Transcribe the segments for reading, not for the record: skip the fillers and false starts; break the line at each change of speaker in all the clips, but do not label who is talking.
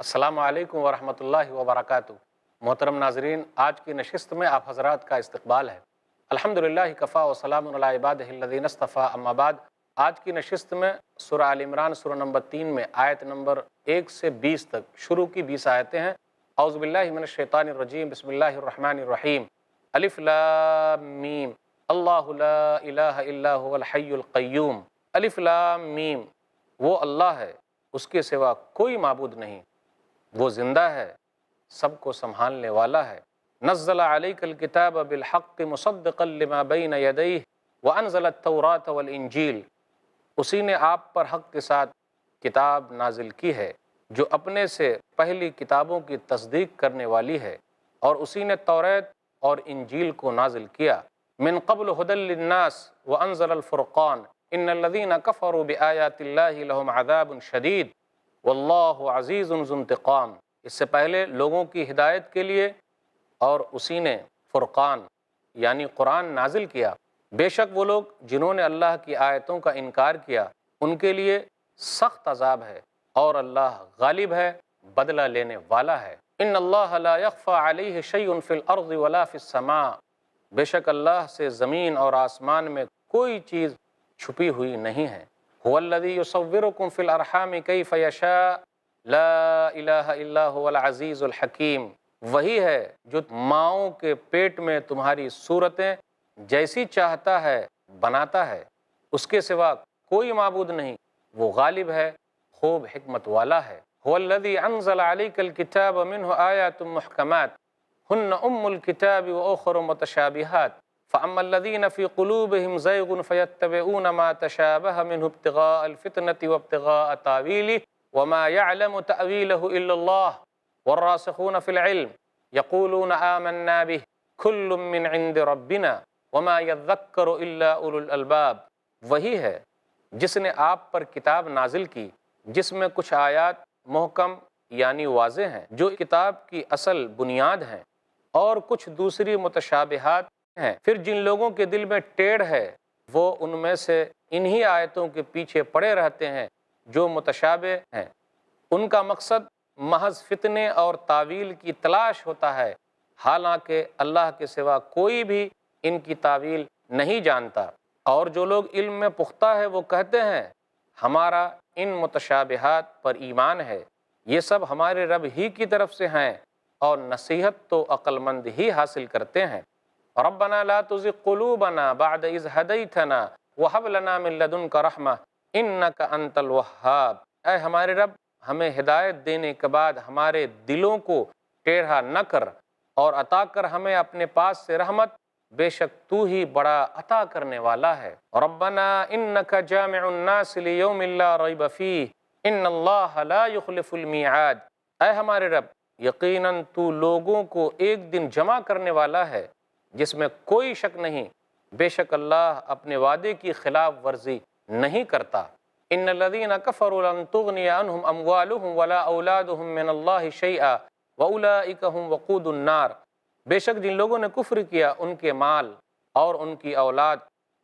السلام علیکم ورحمۃ اللہ وبرکاتہ۔ محترم ناظرین، آج کی نشست میں آپ حضرات کا استقبال ہے۔ الحمدللہ کفا و سلام علی عبادہ الذین اصطفیٰ، اما بعد۔ آج کی نشست میں سورہ آل عمران سورہ نمبر 3 میں آیت نمبر 1 سے 20 تک شروع کی 20 آیتیں ہیں۔ اعوذ باللہ من الشیطان الرجیم، بسم اللہ الرحمن الرحیم۔ الف لام میم، اللہ لا الہ الا هو الحی القیوم۔ الف لام میم، وہ اللہ ہے، اس کے سوا کوئی معبود نہیں، وہ زندہ ہے، سب کو سنبھالنے والا ہے۔ نزل علیک الکتاب بالحق مصدقا لما بین یدیہ وانزل التوراۃ والانجیل۔ اسی نے آپ پر حق کے ساتھ کتاب نازل کی ہے جو اپنے سے پہلی کتابوں کی تصدیق کرنے والی ہے، اور اسی نے توریت اور انجیل کو نازل کیا۔ من قبل ھدی للناس وانزل الفرقان ان الذین کفروا بآیات اللہ لہم عذاب شدید واللہ عزیز ذو انتقام۔ اس سے پہلے لوگوں کی ہدایت کے لیے اور اسی نے فرقان یعنی قرآن نازل کیا۔ بے شک وہ لوگ جنہوں نے اللہ کی آیتوں کا انکار کیا ان کے لیے سخت عذاب ہے، اور اللہ غالب ہے، بدلہ لینے والا ہے۔ ان اللہ لا یخفی علیہ شیء فی الارض ولا فی السماء۔ بے شک اللہ سے زمین اور آسمان میں کوئی چیز چھپی ہوئی نہیں ہے۔ هو الذی یصورکم فی الارحام کیف یشاء لا الہ الا هو العزیز الحکیم۔ وہی ہے جو ماؤں کے پیٹ میں تمہاری صورتیں جیسی چاہتا ہے بناتا ہے، اس کے سوا کوئی معبود نہیں، وہ غالب ہے، خوب حکمت والا ہے۔ هو الذی انزل علیک الکتاب منہ آیات محکمات ہن الکتاب واخر متشابہات فاما الذین فی قلوبہم زیغ فیتبعون ما تشابہ منہ ابتغاء الفتنة وابتغاء تاویلہ وما یعلم تأویلہ الا اللہ والراسخون فی العلم یقولون آمنا بہ کل من عند ربنا وما یذکر الا اولو الالباب۔ وہی ہے جس نے آپ پر کتاب نازل کی جس میں کچھ آیات محکم یعنی واضح ہیں جو کتاب کی اصل بنیاد ہیں، اور کچھ دوسری متشابہات ہیں۔ پھر جن لوگوں کے دل میں ٹیڑھ ہے وہ ان میں سے انہی آیتوں کے پیچھے پڑے رہتے ہیں جو متشابہ ہیں۔ ان کا مقصد محض فتنے اور تعویل کی تلاش ہوتا ہے، حالانکہ اللہ کے سوا کوئی بھی ان کی تعویل نہیں جانتا۔ اور جو لوگ علم میں پختہ ہے وہ کہتے ہیں ہمارا ان متشابہات پر ایمان ہے، یہ سب ہمارے رب ہی کی طرف سے ہیں، اور نصیحت تو عقل مند ہی حاصل کرتے ہیں۔ ربنا لا تزغ قلوبنا بعد اذ ہدیتنا وہب لنا من لدنک رحمہ انک انت الوہاب۔ اے ہمارے رب، ہمیں ہدایت دینے کے بعد ہمارے دلوں کو ٹیڑھا نہ کر، اور عطا کر ہمیں اپنے پاس سے رحمت، بے شک تو ہی بڑا عطا کرنے والا ہے۔ ربنا انک جامع الناس لیوم لا ریب فیہ ان اللہ لا یخلف المیعاد۔ اے ہمارے رب، یقیناً تو لوگوں کو ایک دن جمع کرنے والا ہے جس میں کوئی شک نہیں، بے شک اللہ اپنے وعدے کی خلاف ورزی نہیں کرتا۔ ان الذین کفروا لن تغنی عنہم اموالہم ولا اولادہم من اللہ شیئا واولئک ھم وقود النار۔ بے شک جن لوگوں نے کفر کیا ان کے مال اور ان کی اولاد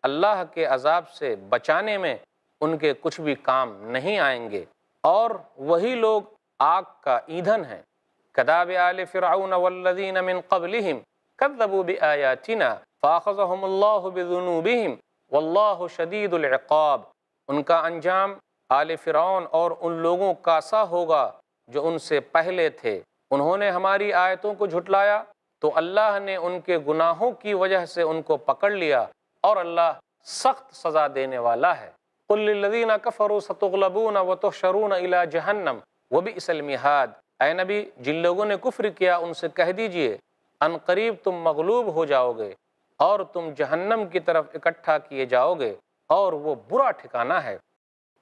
اللہ کے عذاب سے بچانے میں ان کے کچھ بھی کام نہیں آئیں گے، اور وہی لوگ آگ کا ایندھن ہیں۔ کداب آل فرعون والذین من قبلہم کذبوا بآیاتنا فاخذہم اللہ بذنوبہم واللہ شدید العقاب۔ ان کا انجام آل فرعون اور ان لوگوں کا سا ہوگا جو ان سے پہلے تھے، انہوں نے ہماری آیتوں کو جھٹلایا تو اللہ نے ان کے گناہوں کی وجہ سے ان کو پکڑ لیا، اور اللہ سخت سزا دینے والا ہے۔ قل للذین کفروا ستغلبون وتحشرون الی جہنم وبئس المہاد۔ اے نبی، جن لوگوں نے کفر کیا ان سے کہہ دیجئے ان قریب تم مغلوب ہو جاؤ گے اور تم جہنم کی طرف اکٹھا کیے جاؤ گے، اور وہ برا ٹھکانہ ہے۔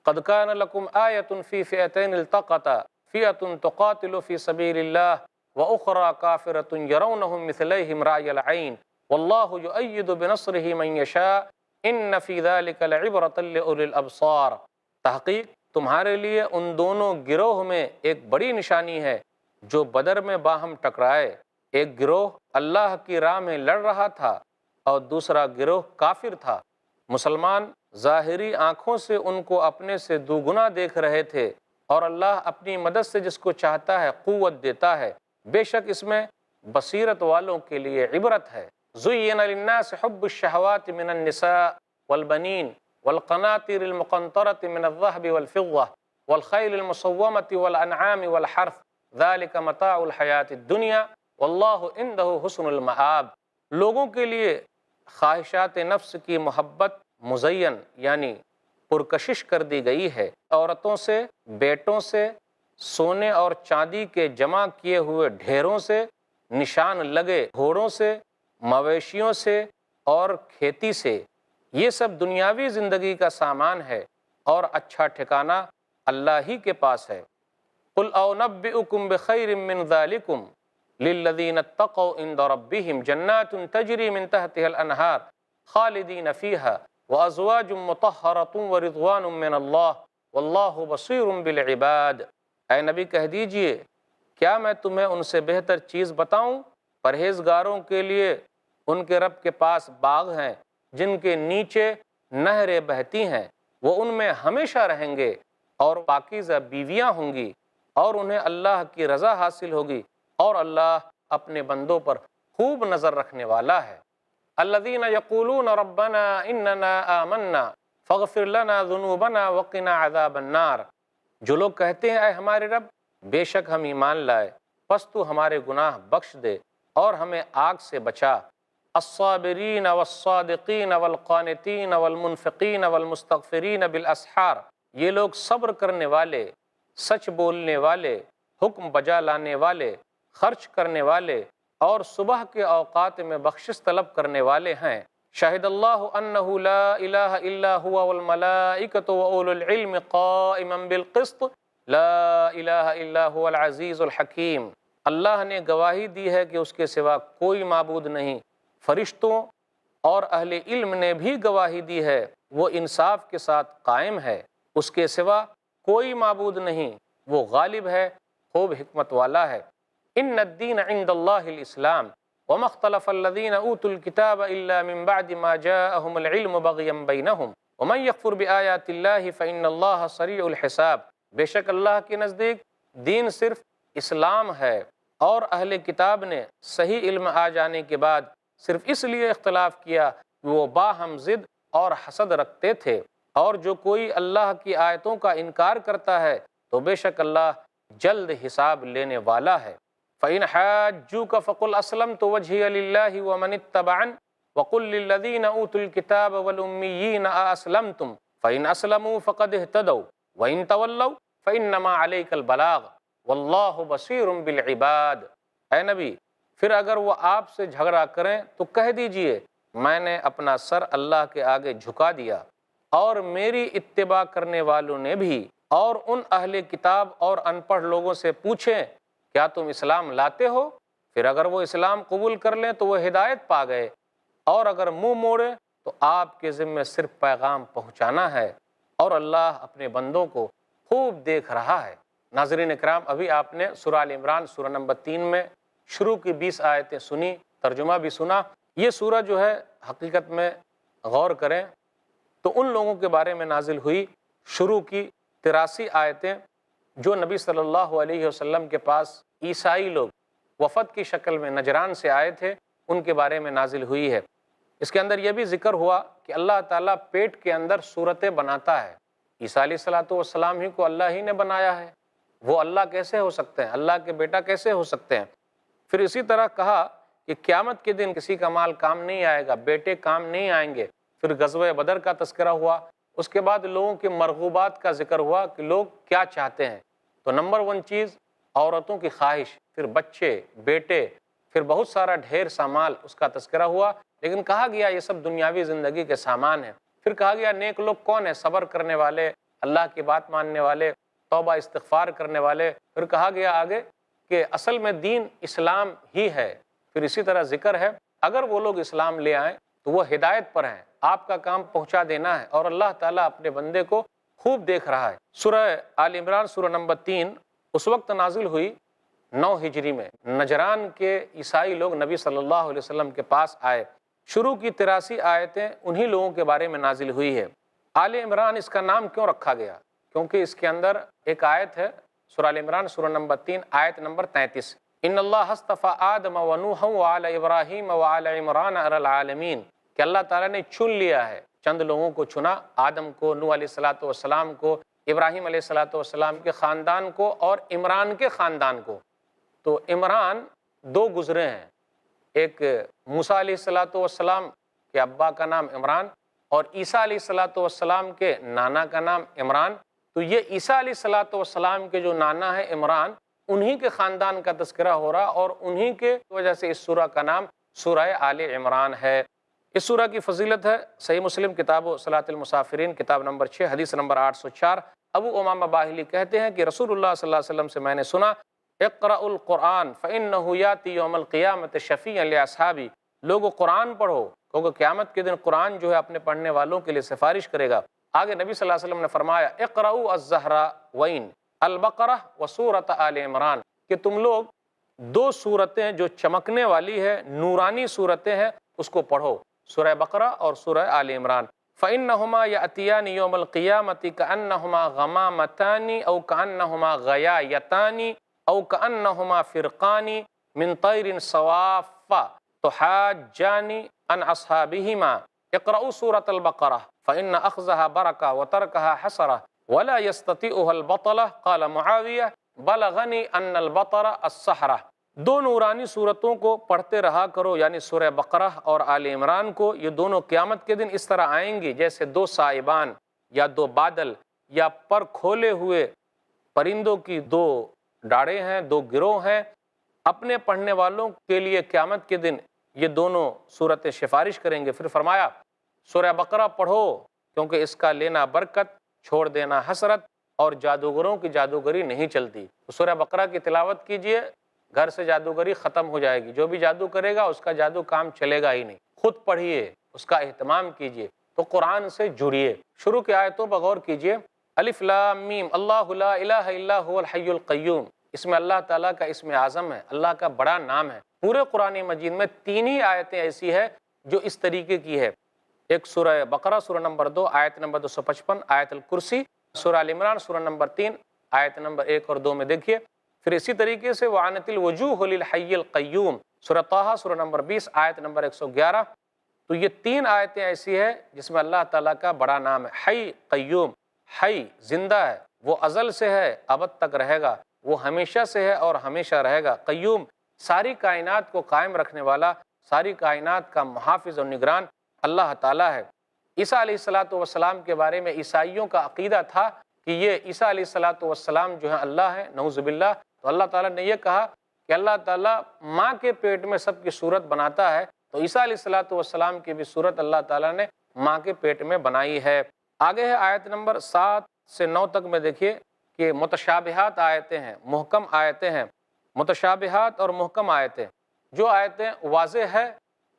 قد کان لکم آیۃ فی فئتین التقطا فئۃ تقاتل فی سبیل اللہ واخری کافرۃ یرونہم مثلیہم رأی العین واللہ یؤید بنصرہ من یشاء ان فی ذلک لعبرۃ لأولی الابصار۔ تحقیق تمہارے لیے ان دونوں گروہ میں ایک بڑی نشانی ہے جو بدر میں باہم ٹکرائے۔ ایک گروہ اللہ کی راہ میں لڑ رہا تھا اور دوسرا گروہ کافر تھا۔ مسلمان ظاہری آنکھوں سے ان کو اپنے سے دوگنا دیکھ رہے تھے، اور اللہ اپنی مدد سے جس کو چاہتا ہے قوت دیتا ہے۔ بے شک اس میں بصیرت والوں کے لیے عبرت ہے۔ زُيِّنَ لِلنَّاسِ حُبُّ الشَّهَوَاتِ مِنَ النِّسَاءِ وَالْبَنِينَ وَالْقَنَاطِيرِ الْمُقَنطَرَةِ مِنَ الذَّهَبِ وَالْفِضَّةِ وَالْخَيْلِ الْمُسَوَّمَةِ وَالْأَنْعَامِ وَالْحَرْثِ ذَلِكَ مَتَاعُ الْحَيَاةِ الدُّنْيَا وَاللَّهُ عِندَهُ حُسْنُ الْمَآبِ۔ لوگوں کے لیے خواہشات نفس کی محبت مزین یعنی پرکشش کر دی گئی ہے۔ عورتوں سے، بیٹوں سے، سونے اور چاندی کے جمع کیے ہوئے ڈھیروں سے، نشان لگے گھوڑوں سے، مویشیوں سے اور کھیتی سے، یہ سب دنیاوی زندگی کا سامان ہے اور اچھا ٹھکانہ اللہ ہی کے پاس ہے۔ قُلْ أَوْنَبِّئُكُمْ بِخَيْرٍ مِّن ذَلِكُمْ لِلَّذِينَ اتَّقَوْا عِندَ رَبِّهِمْ جَنَّاتٌ تَجْرِي مِن تَحْتِهَا الْأَنْهَارُ خَالِدِينَ فِيهَا وَأَزْوَاجٌ مُّطَهَّرَةٌ وَرِضْوَانٌ مِّنَ اللَّهِ وَاللَّهُ بَصِيرٌ بِالْعِبَادِ۔ اے نبی کہہ دیجئے، کیا میں تمہیں ان سے بہتر چیز بتاؤں؟ پرہیزگاروں کے لیے ان کے رب کے پاس باغ ہیں جن کے نیچے نہریں بہتی ہیں، وہ ان میں ہمیشہ رہیں گے، اور پاکیزہ بیویاں ہوں گی، اور انہیں اللہ کی رضا حاصل ہوگی، اور اللہ اپنے بندوں پر خوب نظر رکھنے والا ہے۔ الذین یقولون ربنا اننا آمنا فاغفر لنا ذنوبنا وقنا عذاب النار۔ جو لوگ کہتے ہیں اے ہمارے رب، بے شک ہم ایمان لائے، پس تو ہمارے گناہ بخش دے اور ہمیں آگ سے بچا۔ الصابرین والصادقین والقانتین والمنفقین والمستغفرین بالاسحار، یہ لوگ صبر کرنے والے، سچ بولنے والے، حکم بجا لانے والے، خرچ کرنے والے اور صبح کے اوقات میں بخشش طلب کرنے والے ہیں۔ شہد اللہ انہ لا الہ الا هو والملائکۃ واولو العلم قائما بالقسط لا الہ الا هو العزیز الحکیم۔ اللہ نے گواہی دی ہے کہ اس کے سوا کوئی معبود نہیں، فرشتوں اور اہل علم نے بھی گواہی دی ہے، وہ انصاف کے ساتھ قائم ہے، اس کے سوا کوئی معبود نہیں، وہ غالب ہے، خوب حکمت والا ہے۔ ان الدین عند اللہ الاسلام وما اختلف الذین اوتوا الکتاب الا من بعد ما جاءهم العلم بغیا بینہم ومن یکفر بآیات اللہ فإن اللہ سریع الحساب۔ بے شک اللہ کے نزدیک دین صرف اسلام ہے، اور اہل کتاب نے صحیح علم آ جانے کے بعد صرف اس لیے اختلاف کیا کہ وہ باہم ضد اور حسد رکھتے تھے، اور جو کوئی اللہ کی آیتوں کا انکار کرتا ہے تو بے شک اللہ جلد حساب لینے والا ہے۔ فَإِنْ حَاجُّوكَ فَقُلْ أَسْلَمْتُ وَجْهِيَ لِلَّهِ وَمَنِ اتَّبَعَنِ وَقُلْ لِلَّذِينَ أُوتُوا الْكِتَابَ وَالْأُمِّيِّينَ أَأَسْلَمْتُمْ فَإِنْ أَسْلَمُوا فَقَدِ اهْتَدَوْا وَإِنْ تَوَلَّوْا فَإِنَّمَا عَلَيْكَ الْبَلَاغُ وَاللَّهُ بَصِيرٌ بِالْعِبَادِ۔ اے نبی، پھر اگر وہ آپ سے جھگڑا کریں تو کہہ دیجئے میں نے اپنا سر اللہ کے آگے جھکا دیا، اور میری اتباع کرنے والوں نے بھی۔ اور ان اہل کتاب اور ان پڑھ لوگوں سے پوچھیں کیا تم اسلام لاتے ہو؟ پھر اگر وہ اسلام قبول کر لیں تو وہ ہدایت پا گئے، اور اگر منہ موڑیں تو آپ کے ذمے صرف پیغام پہنچانا ہے، اور اللہ اپنے بندوں کو خوب دیکھ رہا ہے۔ ناظرین اکرام، ابھی آپ نے سورہ آل عمران سورہ نمبر 3 میں شروع کی 20 آیتیں سنی، ترجمہ بھی سنا۔ یہ سورہ جو ہے حقیقت میں غور کریں تو ان لوگوں کے بارے میں نازل ہوئی، شروع کی 83 آیتیں جو نبی صلی اللہ علیہ وسلم کے پاس عیسائی لوگ وفد کی شکل میں نجران سے آئے تھے، ان کے بارے میں نازل ہوئی ہے۔ اس کے اندر یہ بھی ذکر ہوا کہ اللہ تعالیٰ پیٹ کے اندر صورتیں بناتا ہے۔ عیسیٰ علیہ الصلوۃ والسلام ہی کو اللہ ہی نے بنایا ہے، وہ اللہ کیسے ہو سکتے ہیں؟ اللہ کے بیٹا کیسے ہو سکتے ہیں؟ پھر اسی طرح کہا کہ قیامت کے دن کسی کا مال کام نہیں آئے گا، بیٹے کام نہیں آئیں گے۔ پھر غزوہ بدر کا تذکرہ ہوا، اس کے بعد لوگوں کے مرغوبات کا ذکر ہوا کہ لوگ کیا چاہتے ہیں۔ تو نمبر 1 چیز عورتوں کی خواہش، پھر بچے، بیٹے، پھر بہت سارا ڈھیر سا مال، اس کا تذکرہ ہوا، لیکن کہا گیا یہ سب دنیاوی زندگی کے سامان ہیں۔ پھر کہا گیا نیک لوگ کون ہیں؟ صبر کرنے والے، اللہ کی بات ماننے والے، توبہ استغفار کرنے والے۔ پھر کہا گیا آگے کہ اصل میں دین اسلام ہی ہے۔ پھر اسی طرح ذکر ہے اگر وہ لوگ اسلام لے آئیں تو وہ ہدایت پر ہیں، آپ کا کام پہنچا دینا ہے، اور اللہ تعالیٰ اپنے بندے کو خوب دیکھ رہا ہے۔ سورہ آل عمران سورہ نمبر 3 اس وقت نازل ہوئی 9 ہجری میں۔ نجران کے عیسائی لوگ نبی صلی اللہ علیہ وسلم کے پاس آئے، شروع کی 83 آیتیں انہی لوگوں کے بارے میں نازل ہوئی ہے۔ آل عمران اس کا نام کیوں رکھا گیا؟ کیونکہ اس کے اندر ایک آیت ہے سورہ ال عمران سورہ نمبر 3 آیت نمبر 33، ان اللہ اصطفیٰ آدم و نوح وآل ابراہیم وآل عمران علی العالمین، کہ اللہ تعالیٰ نے چن لیا ہے، چند لوگوں کو چنا، آدم کو، نوح علیہ الصلاۃ والسلام کو، ابراہیم علیہ الصلاۃ والسلام کے خاندان کو اور عمران کے خاندان کو۔ تو عمران دو گزرے ہیں، ایک موسیٰ علیہ الصلاۃ والسلام کے ابا کا نام عمران اور عیسیٰ علیہ الصلاۃ والسلام کے نانا کا نام عمران۔ تو یہ عیسیٰ علیہ الصلاۃ والسلام کے جو نانا ہے عمران، انہی کے خاندان کا تذکرہ ہو رہا اور انہی کے وجہ سے اس سورہ کا نام سورہ آل عمران ہے۔ اس سورہ کی فضیلت ہے، صحیح مسلم کتاب و صلاۃ المسافرین کتاب نمبر 6 حدیث نمبر 804، ابو امامہ باہلی کہتے ہیں کہ رسول اللہ صلی اللہ علیہ وسلم سے میں نے سنا، اقرأ القرآن فإنہ یاتی یوم القیامت شفیعا لاصحابی، لوگو قرآن پڑھو کیونکہ قیامت کے دن قرآن جو ہے اپنے پڑھنے والوں کے لیے سفارش کرے گا۔ آگے نبی صلی اللہ علیہ وسلم نے فرمایا، اقرأوا الزہراوین البقرہ وسورۃ آل عمران، کہ تم لوگ دو صورتیں جو چمکنے والی ہے، نورانی صورتیں ہیں، اس کو پڑھو، سورہ بقرہ اور سورہ آل عمران۔ فإنہما یأتیان یوم القیامت کأنہما غمامتان او کأنہما غیایتان او کأنہما فرقان من طیر صواف تحاجان عن اصحابہما، اقرأوا سورۃ البقرہ فإن اخذها برکہ وترکها حسرہ ولا يستطيعها البطلہ، قال معاویہ بلغنی ان البطر السحرہ۔ دو نورانی صورتوں کو پڑھتے رہا کرو، یعنی سورہ بقرہ اور آل عمران کو، یہ دونوں قیامت کے دن اس طرح آئیں گی جیسے دو سائبان یا دو بادل یا پر کھولے ہوئے پرندوں کی دو ڈاڑیں ہیں، دو گروہ ہیں۔ اپنے پڑھنے والوں کے لیے قیامت کے دن یہ دونوں صورتیں سفارش کریں گے۔ پھر فرمایا سورہ بقرہ پڑھو کیونکہ اس کا لینا برکت، چھوڑ دینا حسرت، اور جادوگروں کی جادوگری نہیں چلتی۔ تو سورہ بقرہ کی تلاوت کیجئے، گھر سے جادوگری ختم ہو جائے گی، جو بھی جادو کرے گا اس کا جادو کام چلے گا ہی نہیں۔ خود پڑھیے، اس کا اہتمام کیجئے، تو قرآن سے جڑیے۔ شروع کی آیتوں پر غور کیجئے، الف لام میم، اللہ لا الہ الا هو الحی القیوم، اس میں اللہ تعالیٰ کا اسم اعظم ہے، اللہ کا بڑا نام ہے۔ پورے قرآن مجید میں 3 ہی آیتیں ایسی ہے جو اس طریقے کی ہے، ایک سورہ بقرہ سورہ نمبر 2 آیت نمبر 255 آیت الکرسی، سورہ ال عمران سورہ نمبر 3 آیت نمبر 1 اور 2 میں دیکھیے۔ پھر اسی طریقے سے وعنت الوجوہ للحی القیوم، سورہ طٰہٰ سورہ نمبر 20 آیت نمبر 111۔ تو یہ 3 آیتیں ایسی ہیں جس میں اللہ تعالیٰ کا بڑا نام ہے، حی قیوم۔ حی زندہ ہے، وہ ازل سے ہے، ابد تک رہے گا، وہ ہمیشہ سے ہے اور ہمیشہ رہے گا۔ قیوم ساری کائنات کو قائم رکھنے والا، ساری کائنات کا محافظ اور نگران اللہ تعالیٰ ہے۔ عیسیٰ علیہ الصلاۃ والسلام کے بارے میں عیسائیوں کا عقیدہ تھا کہ یہ عیسیٰ علیہ الصلاۃ والسلام جو ہے اللہ ہے، نعوذ باللہ۔ تو اللہ تعالیٰ نے یہ کہا کہ اللہ تعالیٰ ماں کے پیٹ میں سب کی صورت بناتا ہے، تو عیسیٰ علیہ الصلاۃ والسلام کی بھی صورت اللہ تعالیٰ نے ماں کے پیٹ میں بنائی ہے۔ آگے ہے آیت نمبر 7 سے 9 تک میں دیکھیے کہ متشابہات آیتیں ہیں، محکم آیتیں ہیں، متشابہات اور محکم آیتیں۔ جو آیتیں واضح ہے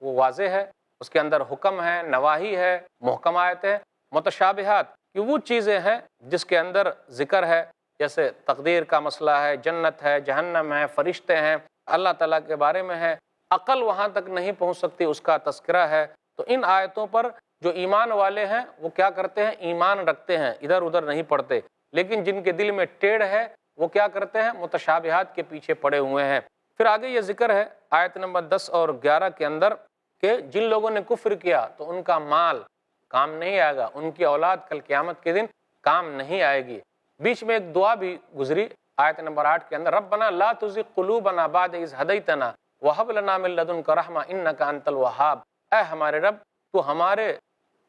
وہ واضح ہے، اس کے اندر حکم ہے، نواہی ہے، محکم آیتیں۔ متشابہات کہ وہ چیزیں ہیں جس کے اندر ذکر ہے، جیسے تقدیر کا مسئلہ ہے، جنت ہے، جہنم ہے، فرشتے ہیں، اللہ تعالیٰ کے بارے میں ہے، عقل وہاں تک نہیں پہنچ سکتی، اس کا تذکرہ ہے۔ تو ان آیتوں پر جو ایمان والے ہیں وہ کیا کرتے ہیں؟ ایمان رکھتے ہیں، ادھر ادھر نہیں پڑھتے۔ لیکن جن کے دل میں ٹیڑھ ہے وہ کیا کرتے ہیں؟ متشابہات کے پیچھے پڑے ہوئے ہیں۔ پھر آگے یہ ذکر ہے آیت نمبر 10 اور 11 کے اندر کہ جن لوگوں نے کفر کیا تو ان کا مال کام نہیں آئے گا، ان کی اولاد کل قیامت کے دن کام نہیں آئے گی۔ بیچ میں ایک دعا بھی گزری آیت نمبر 8 کے اندر، ربنا لا تزغ قلوبنا بعد اذ ہدیتنا وہب لنا من لدنک رحمہ انک انت الوہاب، اے ہمارے رب تو ہمارے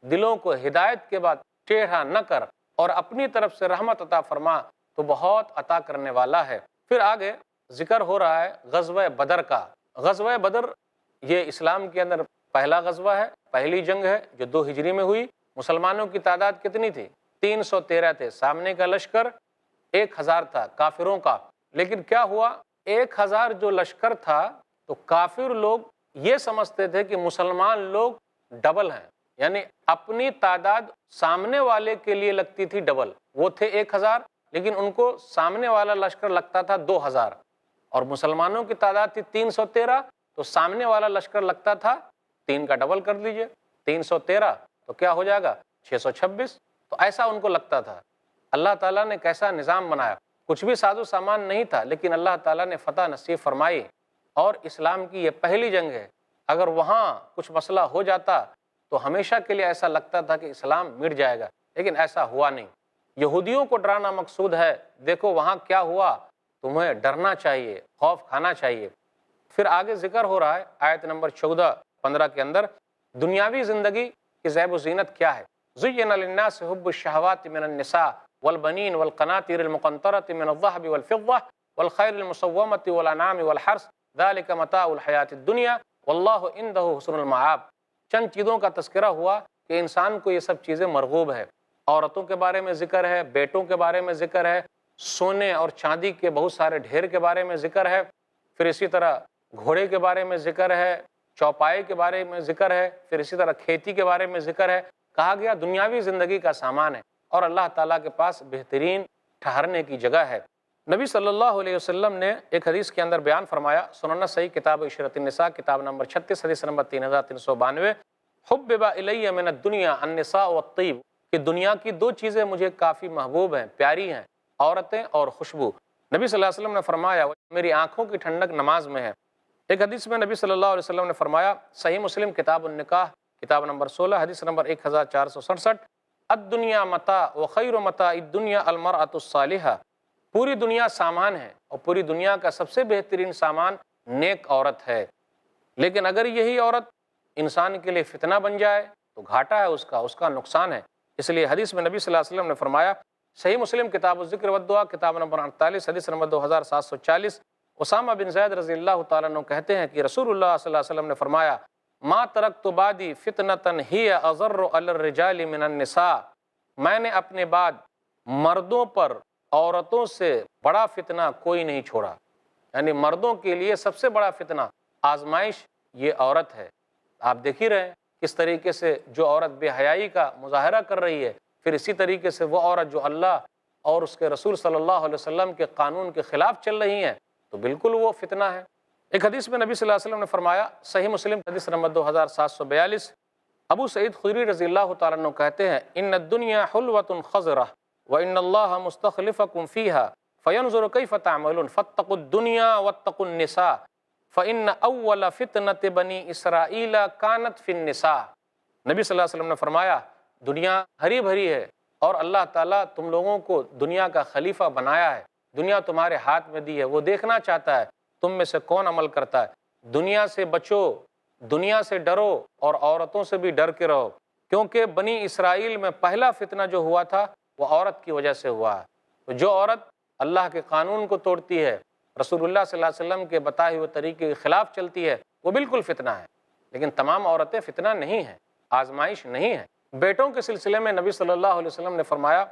دلوں کو ہدایت کے بعد ٹیڑھا نہ کر اور اپنی طرف سے رحمت عطا فرما، تو بہت عطا کرنے والا ہے۔ پھر آگے ذکر ہو رہا ہے غزوہ بدر کا۔ غزوہ بدر یہ اسلام کے اندر پہلا غزوہ ہے، پہلی جنگ ہے جو 2 ہجری میں ہوئی۔ مسلمانوں کی تعداد کتنی تھی؟ 313 تھے، سامنے کا لشکر 1000 تھا کافروں کا۔ لیکن کیا ہوا، 1000 جو لشکر تھا تو کافر لوگ یہ سمجھتے تھے کہ مسلمان لوگ ڈبل ہیں، یعنی اپنی تعداد سامنے والے کے لیے لگتی تھی ڈبل۔ وہ تھے 1000 لیکن ان کو سامنے والا لشکر لگتا تھا 2000، اور مسلمانوں کی تعداد تھی 313 تو سامنے والا لشکر لگتا تھا 3 کا ڈبل کر لیجئے، 313 تو کیا ہو جائے گا 626، تو ایسا ان کو لگتا تھا۔ اللہ تعالیٰ نے کیسا نظام بنایا، کچھ بھی ساز و سامان نہیں تھا، لیکن اللہ تعالیٰ نے فتح نصیب فرمائی، اور اسلام کی یہ پہلی جنگ ہے۔ اگر وہاں کچھ مسئلہ ہو جاتا تو ہمیشہ کے لیے ایسا لگتا تھا کہ اسلام مٹ جائے گا، لیکن ایسا ہوا نہیں۔ یہودیوں کو ڈرانا مقصود ہے، دیکھو وہاں کیا ہوا، تمہیں ڈرنا چاہیے، خوف کھانا چاہیے۔ پھر آگے ذکر ہو رہا ہے آیت نمبر 14-15 کے اندر دنیاوی زندگی کی زیب و زینت کیا ہے۔ زُيِّنَ لِلنَّاسِ حُبُّ الشَّهَوَاتِ مِنَ النِّسَاءِ وَالْبَنِينَ وَالْقَنَاطِيرِ الْمُقَنطَرَةِ مِنَ الذَّهَبِ وَالْفِضَّةِ وَالْخَيْلِ الْمُسَوَّمَةِ وَالْأَنْعَامِ وَالْحَرْثِ ذَلِكَ مَتَاعُ الْحَيَاةِ الدُّنْيَا وَاللَّهُ عِندَهُ حُسْنُ الْمَآبِ۔ چند چیزوں کا تذکرہ ہوا کہ انسان کو یہ سب چیزیں مرغوب ہے۔ عورتوں کے بارے میں ذکر ہے، بیٹوں کے بارے میں ذکر ہے، سونے اور چاندی کے بہت سارے ڈھیر کے بارے میں ذکر ہے، پھر اسی طرح گھوڑے کے بارے میں ذکر ہے، چوپائے کے بارے میں ذکر ہے، پھر اسی طرح کھیتی کے بارے میں ذکر ہے۔ کہا گیا دنیاوی زندگی کا سامان ہے اور اللہ تعالیٰ کے پاس بہترین ٹھہرنے کی جگہ ہے۔ نبی صلی اللہ علیہ وسلم نے ایک حدیث کے اندر بیان فرمایا، سنن صحیح کتاب عشرۃ النساء کتاب نمبر 36 حدیث نمبر 3392، حبب الی من الدنیا النساء والطیب، کہ دنیا کی دو چیزیں مجھے کافی محبوب ہیں، پیاری ہیں، عورتیں اور خوشبو۔ نبی صلی اللہ علیہ وسلم نے فرمایا میری آنکھوں کی ٹھنڈک نماز میں ہے۔ ایک حدیث میں نبی صلی اللہ علیہ وسلم نے فرمایا، صحیح مسلم کتاب النکاح کتاب نمبر 16 حدیث نمبر 1467، الدنیا متاع وخیر متاع الدنیا المرأة الصالحہ، پوری دنیا سامان ہے اور پوری دنیا کا سب سے بہترین سامان نیک عورت ہے، لیکن اگر یہی عورت انسان کے لیے فتنہ بن جائے تو گھاٹا ہے، اس کا نقصان ہے۔ اس لیے حدیث میں نبی صلی اللہ علیہ وسلم نے فرمایا، صحیح مسلم کتاب الذکر والدعا کتاب نمبر 48 حدیث نمبر 2740، اسامہ بن زید رضی اللہ تعالیٰ عنہ کہتے ہیں کہ رسول اللہ صلی اللہ علیہ وسلم نے فرمایا، ما ترکت بعدی فتنة ہی اضر علی الرجال من النساء، میں نے اپنے بعد مردوں پر عورتوں سے بڑا فتنہ کوئی نہیں چھوڑا، یعنی مردوں کے لیے سب سے بڑا فتنہ آزمائش یہ عورت ہے۔ آپ دیکھ ہی رہے ہیں کس طریقے سے جو عورت بے حیائی کا مظاہرہ کر رہی ہے، پھر اسی طریقے سے وہ عورت جو اللہ اور اس کے رسول صلی اللہ علیہ وسلم کے قانون کے خلاف چل رہی ہیں، تو بالکل وہ فتنہ ہے۔ ایک حدیث میں نبی صلی اللہ علیہ وسلم نے فرمایا، صحیح مسلم حدیث نمبر 2742، ابو سعید خدری رضی اللہ تعالیٰ عنہ کہتے ہیں، ان الدنیا حلوۃ خضرہ وان اللہ مستخلفکم فیہا فینظر کیف تعملون فاتقوا الدنیا واتقوا النساء فان اول فتنۃ بنی اسرائیل کانت فی النساء۔ نبی صلی اللہ علیہ وسلم نے فرمایا دنیا ہری بھری ہے اور اللہ تعالیٰ تم لوگوں کو دنیا کا خلیفہ بنایا ہے، دنیا تمہارے ہاتھ میں دی ہے، وہ دیکھنا چاہتا ہے تم میں سے کون عمل کرتا ہے۔ دنیا سے بچو، دنیا سے ڈرو اور عورتوں سے بھی ڈر کے رہو، کیونکہ بنی اسرائیل میں پہلا فتنہ جو ہوا تھا وہ عورت کی وجہ سے ہوا ہے۔ تو جو عورت اللہ کے قانون کو توڑتی ہے، رسول اللہ صلی اللہ علیہ وسلم کے بتائے ہوئے طریقے کے خلاف چلتی ہے، وہ بالکل فتنہ ہے۔ لیکن تمام عورتیں فتنہ نہیں ہیں، آزمائش نہیں ہے۔ بیٹوں کے سلسلے میں نبی صلی اللہ علیہ وسلم نے فرمایا،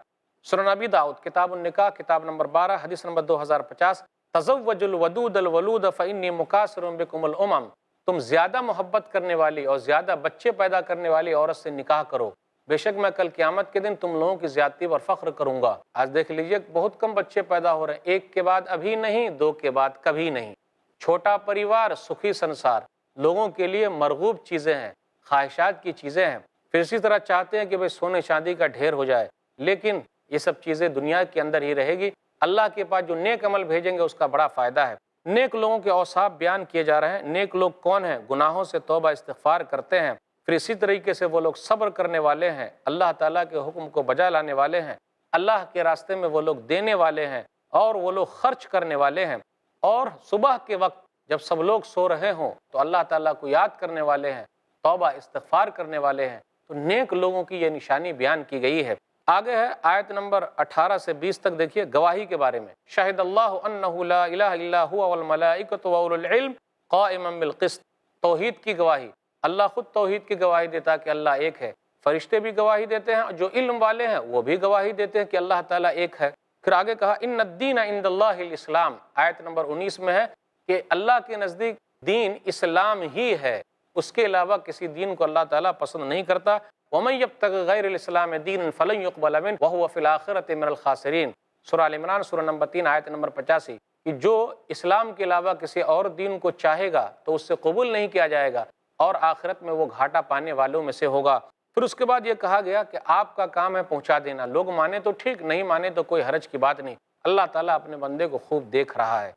سنن ابی داؤد کتاب النکاح کتاب نمبر 12 حدیث نمبر 2050، تزوج الودود الولود فانی مکاثر بکم الامم، تم زیادہ محبت کرنے والی اور زیادہ بچے پیدا کرنے والی عورت سے نکاح کرو، بے شک میں کل قیامت کے دن تم لوگوں کی زیادتی پر فخر کروں گا۔ آج دیکھ لیجئے بہت کم بچے پیدا ہو رہے ہیں، ایک کے بعد ابھی نہیں، دو کے بعد کبھی نہیں۔ چھوٹا پریوار، سکھی سنسار، لوگوں کے لیے مرغوب چیزیں ہیں، خواہشات کی چیزیں ہیں۔ پھر اسی طرح چاہتے ہیں کہ بھئی سونے چاندی کا ڈھیر ہو جائے، لیکن یہ سب چیزیں دنیا کے اندر ہی رہے گی۔ اللہ کے پاس جو نیک عمل بھیجیں گے اس کا بڑا فائدہ ہے۔ نیک لوگوں کے اوصاف بیان کیے جا رہے ہیں۔ نیک لوگ کون ہیں؟ گناہوں سے توبہ استغفار کرتے ہیں، پھر اسی طریقے سے وہ لوگ صبر کرنے والے ہیں، اللہ تعالیٰ کے حکم کو بجا لانے والے ہیں، اللہ کے راستے میں وہ لوگ دینے والے ہیں اور وہ لوگ خرچ کرنے والے ہیں، اور صبح کے وقت جب سب لوگ سو رہے ہوں تو اللہ تعالیٰ کو یاد کرنے والے ہیں، توبہ استغفار کرنے والے ہیں۔ تو نیک لوگوں کی یہ نشانی بیان کی گئی ہے۔ آگے ہے آیت نمبر 18 سے 20 تک، دیکھیے گواہی کے بارے میں، شہد اللہ انہ لا الہ الا هو والملائکۃ واولو العلم قائما بالقسط، توحید کی گواہی، اللہ خود توحید کی گواہی دیتا ہے کہ اللہ ایک ہے، فرشتے بھی گواہی دیتے ہیں، جو علم والے ہیں وہ بھی گواہی دیتے ہیں کہ اللہ تعالیٰ ایک ہے۔ پھر آگے کہا ان الدین عند اللہ الاسلام، آیت نمبر 19 میں ہے کہ اللہ کے نزدیک دین اسلام ہی ہے، اس کے علاوہ کسی دین کو اللہ تعالیٰ پسند نہیں کرتا۔ وَمَن يَبْتَغِ غَيْرَ الْإِسْلَامِ دِينًا فَلَن يُقْبَلَ مِنْهُ وَهُوَ فِي الْآخِرَةِ مِنَ الْخَاسِرِينَ، سورہ آل عمران سورہ نمبر 3 آیت نمبر 85، کہ جو اسلام کے علاوہ کسی اور دین کو چاہے گا تو اس سے قبول نہیں کیا جائے گا اور آخرت میں وہ گھاٹا پانے والوں میں سے ہوگا۔ پھر اس کے بعد یہ کہا گیا کہ آپ کا کام ہے پہنچا دینا، لوگ مانے تو ٹھیک، نہیں مانے تو کوئی حرج کی بات نہیں، اللہ تعالیٰ اپنے بندے کو خوب دیکھ رہا ہے۔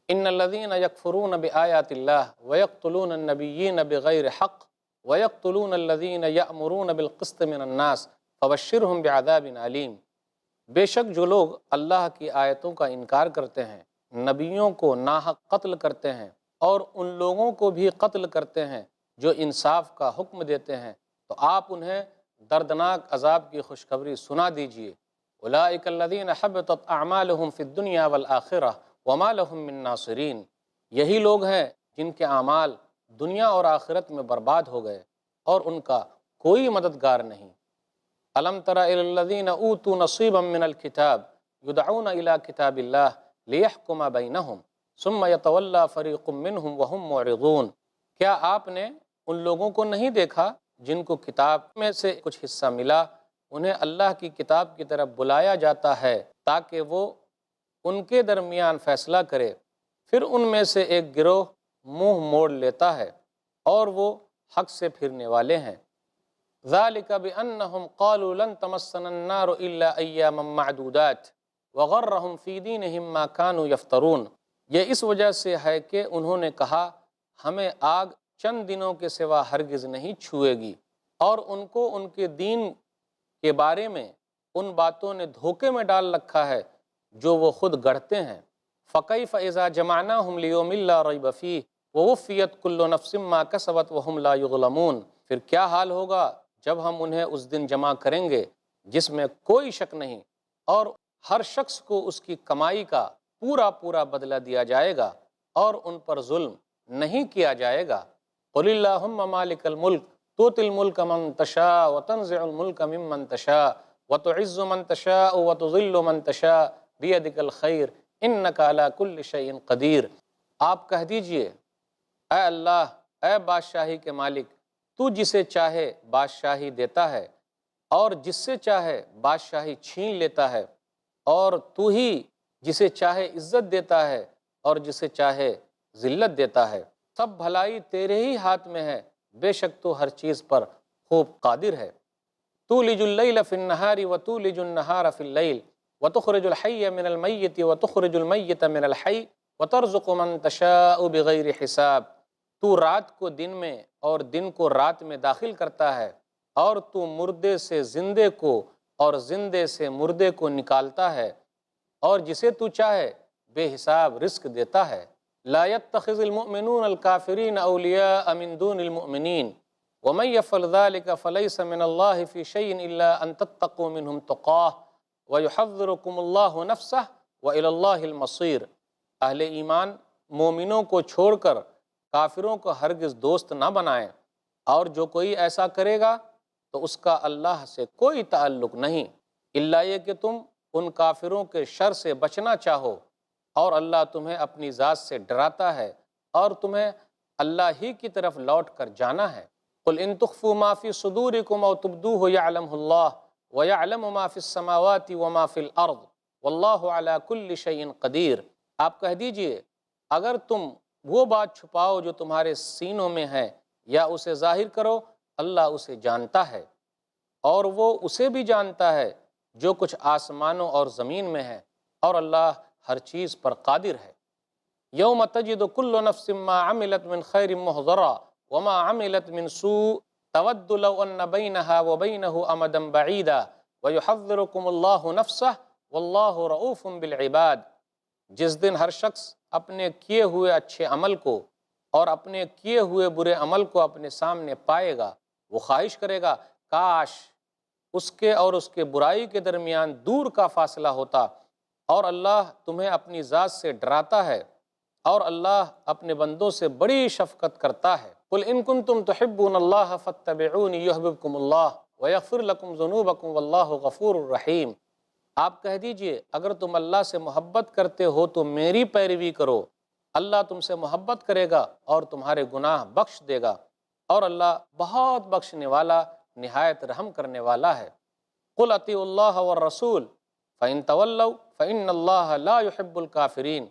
ان الذین یکفرون بآیات اللہ ویقتلون النبیین بغیر حق ویقتلون الذین یأمرون بالقسط من الناس فبشرہم بعذاب علیم۔ بے شک جو لوگ اللہ کی آیتوں کا انکار کرتے ہیں، نبیوں کو ناحق قتل کرتے ہیں اور ان لوگوں کو بھی قتل کرتے ہیں جو انصاف کا حکم دیتے ہیں، تو آپ انہیں دردناک عذاب کی خوشخبری سنا دیجئے۔ اولئک الذین حبطت اعمالہم فی الدنیا والآخرہ وما لہم من ناصرین۔ یہی لوگ ہیں جن کے اعمال دنیا اور آخرت میں برباد ہو گئے اور ان کا کوئی مددگار نہیں۔ الم تر الی الذین اوتوا نصیبا من الکتاب یدعون الی کتاب اللہ لیحکم بینہم ثم یتولی فریق منہم وہم معرضون۔ کیا آپ نے ان لوگوں کو نہیں دیکھا جن کو کتاب میں سے کچھ حصہ ملا، انہیں اللہ کی کتاب کی طرف بلایا جاتا ہے تاکہ وہ ان کے درمیان فیصلہ کرے، پھر ان میں سے ایک گروہ منہ موڑ لیتا ہے اور وہ حق سے پھرنے والے ہیں۔ ذالک بأنہم قالوا لن تمسنا النار الا ایاما معدودات وغرہم فی دینہم ما کانوا یفترون۔ یہ اس وجہ سے ہے کہ انہوں نے کہا ہمیں آگ چند دنوں کے سوا ہرگز نہیں چھوئے گی، اور ان کو ان کے دین کے بارے میں ان باتوں نے دھوکے میں ڈال رکھا ہے جو وہ خود گڑھتے ہیں۔ فَكَيْفَ إِذَا جَمَعْنَاهُمْ لِيَوْمٍ لَا رَيْبَ فِيهِ وَوُفِّيَتْ كُلُّ نَفْسٍ مَا كَسَبَتْ وَهُمْ لَا يُظْلَمُونَ۔ پھر کیا حال ہوگا جب ہم انہیں اس دن جمع کریں گے جس میں کوئی شک نہیں، اور ہر شخص کو اس کی کمائی کا پورا پورا بدلہ دیا جائے گا اور ان پر ظلم نہیں کیا جائے گا۔ قُلِ اللَّهُمَّ مَالِكَ الْمُلْكِ تُؤْتِي الْمُلْكَ مَن تَشَاءُ وَتَنزِعُ الْمُلْكَ مِمَّن تَشَاءُ وَتُعِزُّ مَن تَشَاءُ وَتُذِلُّ مَن تَشَاءُ بِيَدِكَ الْخَيْرُ اِنَّكَ عَلَىٰ كُلِّ شَيْءٍ قَدِيرٌ۔ آپ کہہ دیجئے اے اللہ، اے بادشاہی کے مالک، تو جسے چاہے بادشاہی دیتا ہے اور جس سے چاہے بادشاہی چھین لیتا ہے، اور تو ہی جسے چاہے عزت دیتا ہے اور جسے چاہے ذلت دیتا ہے۔ سب بھلائی تیرے ہی ہاتھ میں ہے، بے شک تو ہر چیز پر خوب قادر ہے۔ تولج اللیل فی النہار وتولج النہار فی اللیل وتخرج الحی من المیت وتخرج المیت من الحی وترزق من تشاء بغیر حساب۔ تو رات کو دن میں اور دن کو رات میں داخل کرتا ہے، اور تو مردے سے زندے کو اور زندے سے مردے کو نکالتا ہے، اور جسے تو چاہے بے حساب رزق دیتا ہے۔ لا يتخذ المؤمنون الكافرین اولیاء من دون المؤمنین ومن يفعل ذلك فليس من الله في شيء الا ان تتقوا منهم تقاه ويحذركم الله نفسه والى الله المصير۔ اہل ایمان مومنوں کو چھوڑ کر کافروں کو ہرگز دوست نہ بنائیں، اور جو کوئی ایسا کرے گا تو اس کا اللہ سے کوئی تعلق نہیں، الا یہ کہ تم ان کافروں کے شر سے بچنا چاہو، اور اللہ تمہیں اپنی ذات سے ڈراتا ہے اور تمہیں اللہ ہی کی طرف لوٹ کر جانا ہے۔ قل ان تخفوا ما فی صدورکم او تبدوہ یعلمہ اللہ ویعلم ما فی السماوات وما فی الارض واللہ علی کل شیء قدیر۔ آپ کہہ دیجئے اگر تم وہ بات چھپاؤ جو تمہارے سینوں میں ہے یا اسے ظاہر کرو، اللہ اسے جانتا ہے، اور وہ اسے بھی جانتا ہے جو کچھ آسمانوں اور زمین میں ہے، اور اللہ ہر چیز پر قادر ہے۔ یوم تجد کل نفس ما عملت من خیر محضرا وما عملت من سوء تود لو ان بینها وبینه امدا بعیدا ویحذرکم اللہ نفسہ واللہ رؤوف بالعباد۔ جس دن ہر شخص اپنے کیے ہوئے اچھے عمل کو اور اپنے کیے ہوئے برے عمل کو اپنے سامنے پائے گا، وہ خواہش کرے گا کاش اس کے اور اس کے برائی کے درمیان دور کا فاصلہ ہوتا، اور اللہ تمہیں اپنی ذات سے ڈراتا ہے، اور اللہ اپنے بندوں سے بڑی شفقت کرتا ہے۔ قل ان کنتم تحبون اللہ فاتبعونی یحببکم اللہ ویغفر لکم ذنوبکم واللہ غفور الرحیم۔ آپ کہہ دیجئے اگر تم اللہ سے محبت کرتے ہو تو میری پیروی کرو، اللہ تم سے محبت کرے گا اور تمہارے گناہ بخش دے گا، اور اللہ بہت بخشنے والا نہایت رحم کرنے والا ہے۔ قل اطیعوا اللہ والرسول فإن تولوا فإن اللہ لا يحب الکافرین۔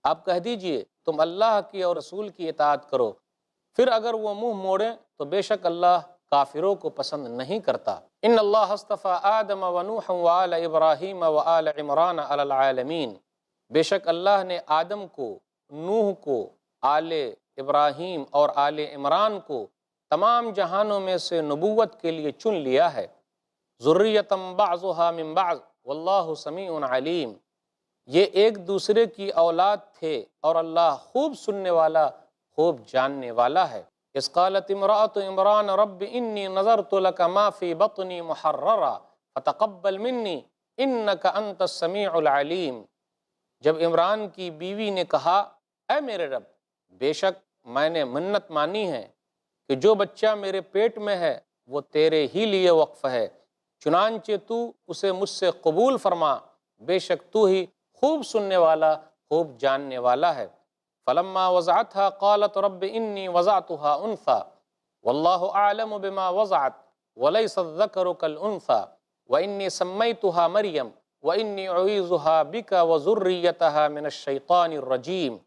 آپ کہہ دیجئے تم اللہ کی اور رسول کی اطاعت کرو، پھر اگر وہ منہ موڑیں تو بے شک اللہ کافروں کو پسند نہیں کرتا۔ ان اللہ اصطفیٰ آدم و نوح و آل ابراہیم و آل عمران علی العالمین، بے شک اللہ نے آدم کو، نوح کو، آل ابراہیم اور آل عمران کو تمام جہانوں میں سے نبوت کے لیے چن لیا ہے۔ ذریۃ بعضها من بعض واللہ سمیع علیم، یہ ایک دوسرے کی اولاد تھے اور اللہ خوب سننے والا، خوب جاننے والا ہے۔ اذ قالت امرأة عمران رب انی نذرت لک ما فی بطنی محررا فتقبل منی انک انت السمیع العلیم، جب عمران کی بیوی نے کہا اے میرے رب، بے شک میں نے منت مانی ہے کہ جو بچہ میرے پیٹ میں ہے وہ تیرے ہی لیے وقف ہے، چنانچہ تو اسے مجھ سے قبول فرما، بے شک تو ہی خوب سننے والا، خوب جاننے والا ہے۔ فلما وضعتها قالت رب انی وضعتها انثى واللہ اعلم بما وضعت وليس الذکر كالانثى وانی سمیتها مریم وانی اعیذها بک وذریتها من الشیطان الرجیم۔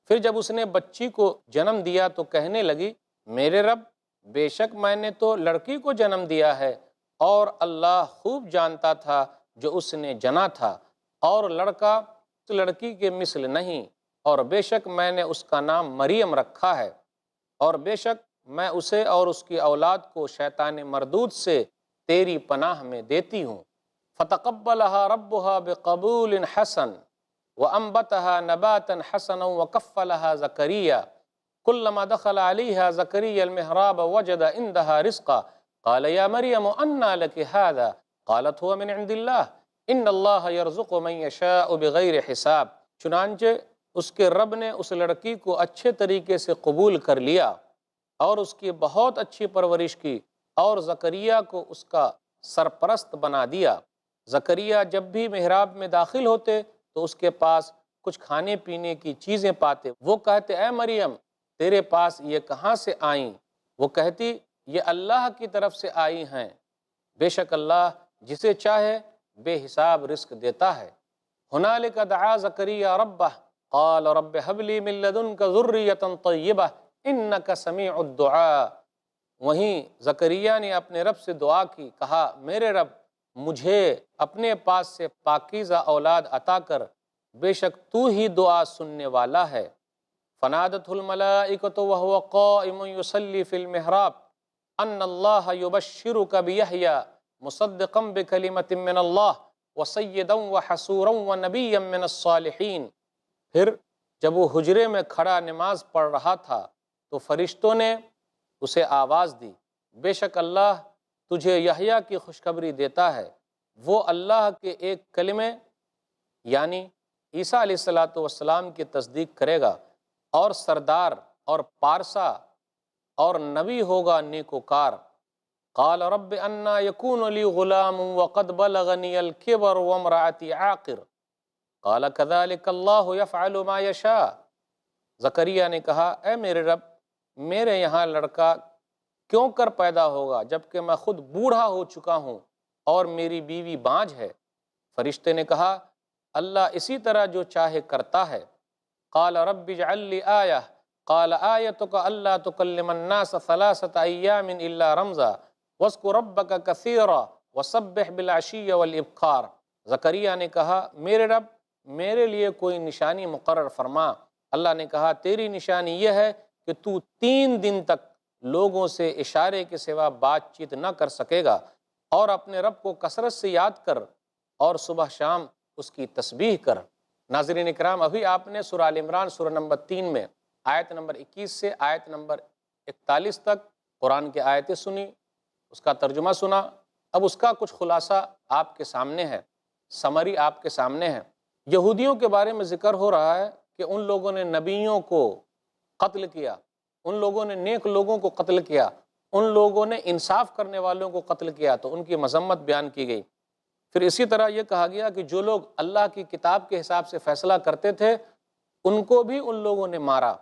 پھر جب اس نے بچی کو جنم دیا تو کہنے لگی میرے رب، بے شک میں نے تو لڑکی کو جنم دیا ہے اور اللہ خوب جانتا تھا جو اس نے جنا تھا، اور لڑکا اس لڑکی کے مثل نہیں، اور بے شک میں نے اس کا نام مریم رکھا ہے، اور بے شک میں اسے اور اس کی اولاد کو شیطان مردود سے تیری پناہ میں دیتی ہوں۔ فتقبلها ربها بقبول حسن وانبتها نباتا حسنا وكفلها زكريا كلما دخل عليها زكريا المحراب وجد عندها رزقا قال يا مريم أنى لك هذا قالت هو من عند الله ان اللہ یرزق من یشاء بغیر حساب، چنانچہ اس کے رب نے اس لڑکی کو اچھے طریقے سے قبول کر لیا اور اس کی بہت اچھی پرورش کی، اور زکریا کو اس کا سرپرست بنا دیا۔ زکریا جب بھی محراب میں داخل ہوتے تو اس کے پاس کچھ کھانے پینے کی چیزیں پاتے، وہ کہتے اے مریم تیرے پاس یہ کہاں سے آئیں؟ وہ کہتی یہ اللہ کی طرف سے آئی ہیں، بے شک اللہ جسے چاہے بے حساب رزق دیتا ہے۔ ہنالک دعا زکریا ربہ قال رب ہب لی من لدنک ذریۃ طیبہ انک سمیع الدعاء، وہیں زکریا نے اپنے رب سے دعا کی، کہا میرے رب مجھے اپنے پاس سے پاکیزہ اولاد عطا کر، بے شک تو ہی دعا سننے والا ہے۔ فنادته الملائکۃ وهو قائم یصلی فی المحراب ان اللہ یبشرک بیحییٰ مصدقا بکلمۃ من اللہ وسیدا وحسورا ونبیا من الصالحین۔ پھر جب وہ حجرے میں کھڑا نماز پڑھ رہا تھا تو فرشتوں نے اسے آواز دی، بے شک اللہ تجھے یحییٰ کی خوشخبری دیتا ہے، وہ اللہ کے ایک کلمے یعنی عیسیٰ علیہ السلام کی تصدیق کرے گا، اور سردار اور پارسا اور نبی ہوگا نیکوکار۔ قال رب انا یکون لی غلام وقد بلغنی الکبر وامرأتی عاقر قال کذلک اللہ یفعل ما یشاء۔ زکریا نے کہا اے میرے رب، میرے یہاں لڑکا کیوں کر پیدا ہوگا جبکہ میں خود بوڑھا ہو چکا ہوں اور میری بیوی بانجھ ہے؟ فرشتے نے کہا اللہ اسی طرح جو چاہے کرتا ہے۔ قال رب اجعل لی آیہ قال آیتک الا تکلم الناس ثلاثة ایام الا رمزا واذکر ربک کثیرا وسبح بالعشی والابکار۔ زکریا نے کہا میرے رب میرے لیے کوئی نشانی مقرر فرما۔ اللہ نے کہا تیری نشانی یہ ہے کہ تو 3 دن تک لوگوں سے اشارے کے سوا بات چیت نہ کر سکے گا، اور اپنے رب کو کثرت سے یاد کر اور صبح شام اس کی تسبیح کر۔ ناظرین اکرام، ابھی آپ نے سورہ آل عمران سورہ نمبر 3 میں آیت نمبر 21 سے آیت نمبر 41 تک قرآن کی آیتیں سنی، اس کا ترجمہ سنا۔ اب اس کا کچھ خلاصہ آپ کے سامنے ہے، سمری آپ کے سامنے ہے۔ یہودیوں کے بارے میں ذکر ہو رہا ہے کہ ان لوگوں نے نبیوں کو قتل کیا، ان لوگوں نے نیک لوگوں کو قتل کیا، ان لوگوں نے انصاف کرنے والوں کو قتل کیا، تو ان کی مذمت بیان کی گئی۔ پھر اسی طرح یہ کہا گیا کہ جو لوگ اللہ کی کتاب کے حساب سے فیصلہ کرتے تھے ان کو بھی ان لوگوں نے مارا۔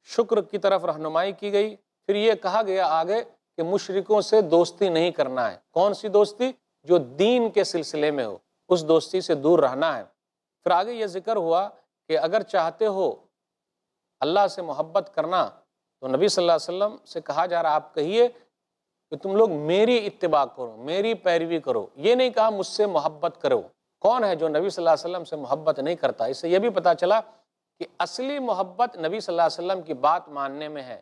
شکر کی طرف رہنمائی کی گئی۔ پھر یہ کہا گیا آگے کہ مشرکوں سے دوستی نہیں کرنا ہے۔ کون سی دوستی؟ جو دین کے سلسلے میں ہو، اس دوستی سے دور رہنا ہے۔ پھر آگے یہ ذکر ہوا کہ اگر چاہتے ہو اللہ سے محبت کرنا تو نبی صلی اللہ علیہ وسلم سے کہا جا رہا آپ کہیے کہ تم لوگ میری اتباع کرو، میری پیروی کرو، یہ نہیں کہا مجھ سے محبت کرو۔ کون ہے جو نبی صلی اللہ علیہ وسلم سے محبت نہیں کرتا؟ اس سے یہ بھی پتہ چلا کہ اصلی محبت نبی صلی اللہ علیہ وسلم کی بات ماننے میں ہے۔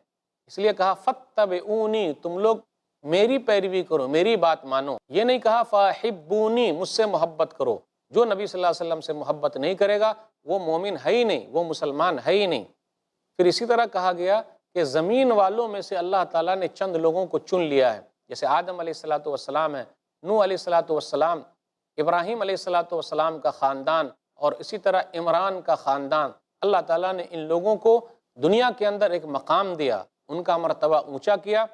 اس لیے کہا فاتبعونی، تم لوگ میری پیروی کرو، میری بات مانو۔ یہ نہیں کہا فاحبونی، مجھ سے محبت کرو۔ جو نبی صلی اللہ علیہ وسلم سے محبت نہیں کرے گا وہ مومن ہے ہی نہیں، وہ مسلمان ہے ہی نہیں۔ پھر اسی طرح کہا گیا کہ زمین والوں میں سے اللہ تعالیٰ نے چند لوگوں کو چن لیا ہے، جیسے آدم علیہ السلام ہے، نوح علیہ السلام، ابراہیم علیہ السلام کا خاندان، اور اسی طرح عمران کا خاندان۔ اللہ تعالیٰ نے ان لوگوں کو دنیا کے اندر ایک مقام دیا، ان کا مرتبہ اونچا کیا۔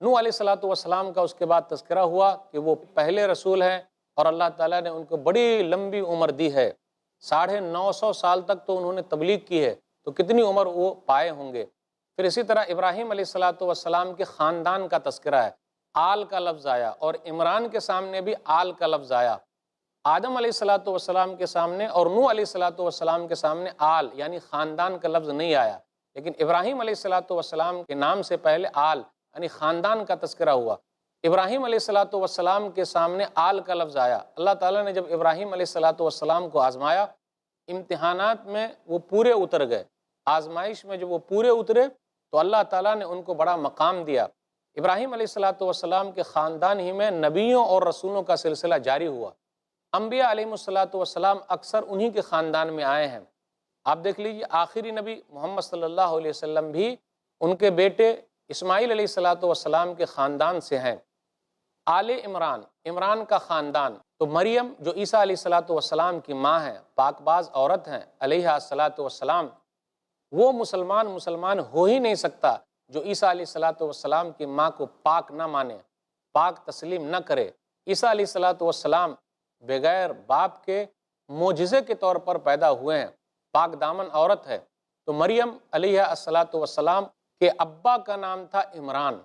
نوح علیہ السلام کا اس کے بعد تذکرہ ہوا کہ وہ پہلے رسول ہیں، اور اللہ تعالیٰ نے ان کو بڑی لمبی عمر دی ہے، 950 سال تک تو انہوں نے تبلیغ کی ہے، تو کتنی عمر وہ پائے ہوں گے۔ پھر اسی طرح ابراہیم علیہ السلام کے خاندان کا تذکرہ ہے، آل کا لفظ آیا، اور عمران کے سامنے بھی آل کا لفظ آیا۔ آدم علیہ السلام کے سامنے اور نوح علیہ السلام کے سامنے آل یعنی خاندان کا لفظ نہیں آیا، لیکن ابراہیم علیہ السلام کے نام سے پہلے آل یعنی خاندان کا تذکرہ ہوا۔ ابراہیم علیہ السلام کے سامنے آل کا لفظ آیا۔ اللہ تعالیٰ نے جب ابراہیم علیہ السلام کو آزمایا، امتحانات میں وہ پورے اتر گئے، آزمائش میں جب وہ پورے اترے تو اللہ تعالیٰ نے ان کو بڑا مقام دیا۔ ابراہیم علیہ السلام کے خاندان ہی میں نبیوں اور رسولوں کا سلسلہ جاری ہوا۔ انبیاء علیہ السلام اکثر انہی کے خاندان میں آئے ہیں۔ آپ دیکھ لیجیے آخری نبی محمد صلی اللہ علیہ وسلم بھی ان کے بیٹے اسماعیل علیہ السلام کے خاندان سے ہیں۔ آل عمران، عمران کا خاندان، تو مریم جو عیسیٰ علیہ السلام کی ماں ہیں، پاک باز عورت ہیں علیہ السلام، وہ مسلمان ہو ہی نہیں سکتا جو عیسیٰ علیہ السلام کی ماں کو پاک نہ مانے، پاک تسلیم نہ کرے۔ عیسیٰ علیہ السلام بغیر باپ کے معجزے کے طور پر پیدا ہوئے ہیں، پاک دامن عورت ہے۔ تو مریم علیہ السلام کے ابا کا نام تھا عمران،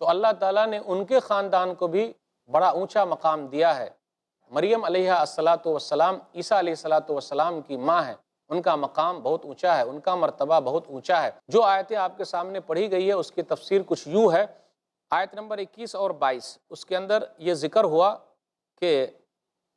تو اللہ تعالیٰ نے ان کے خاندان کو بھی بڑا اونچا مقام دیا ہے۔ مریم علیہ السلام عیسیٰ علیہ السلام کی ماں ہے، ان کا مقام بہت اونچا ہے، ان کا مرتبہ بہت اونچا ہے۔ جو آیتیں آپ کے سامنے پڑھی گئی ہے اس کی تفسیر کچھ یوں ہے، آیت نمبر 21 اور 22 اس کے اندر یہ ذکر ہوا کہ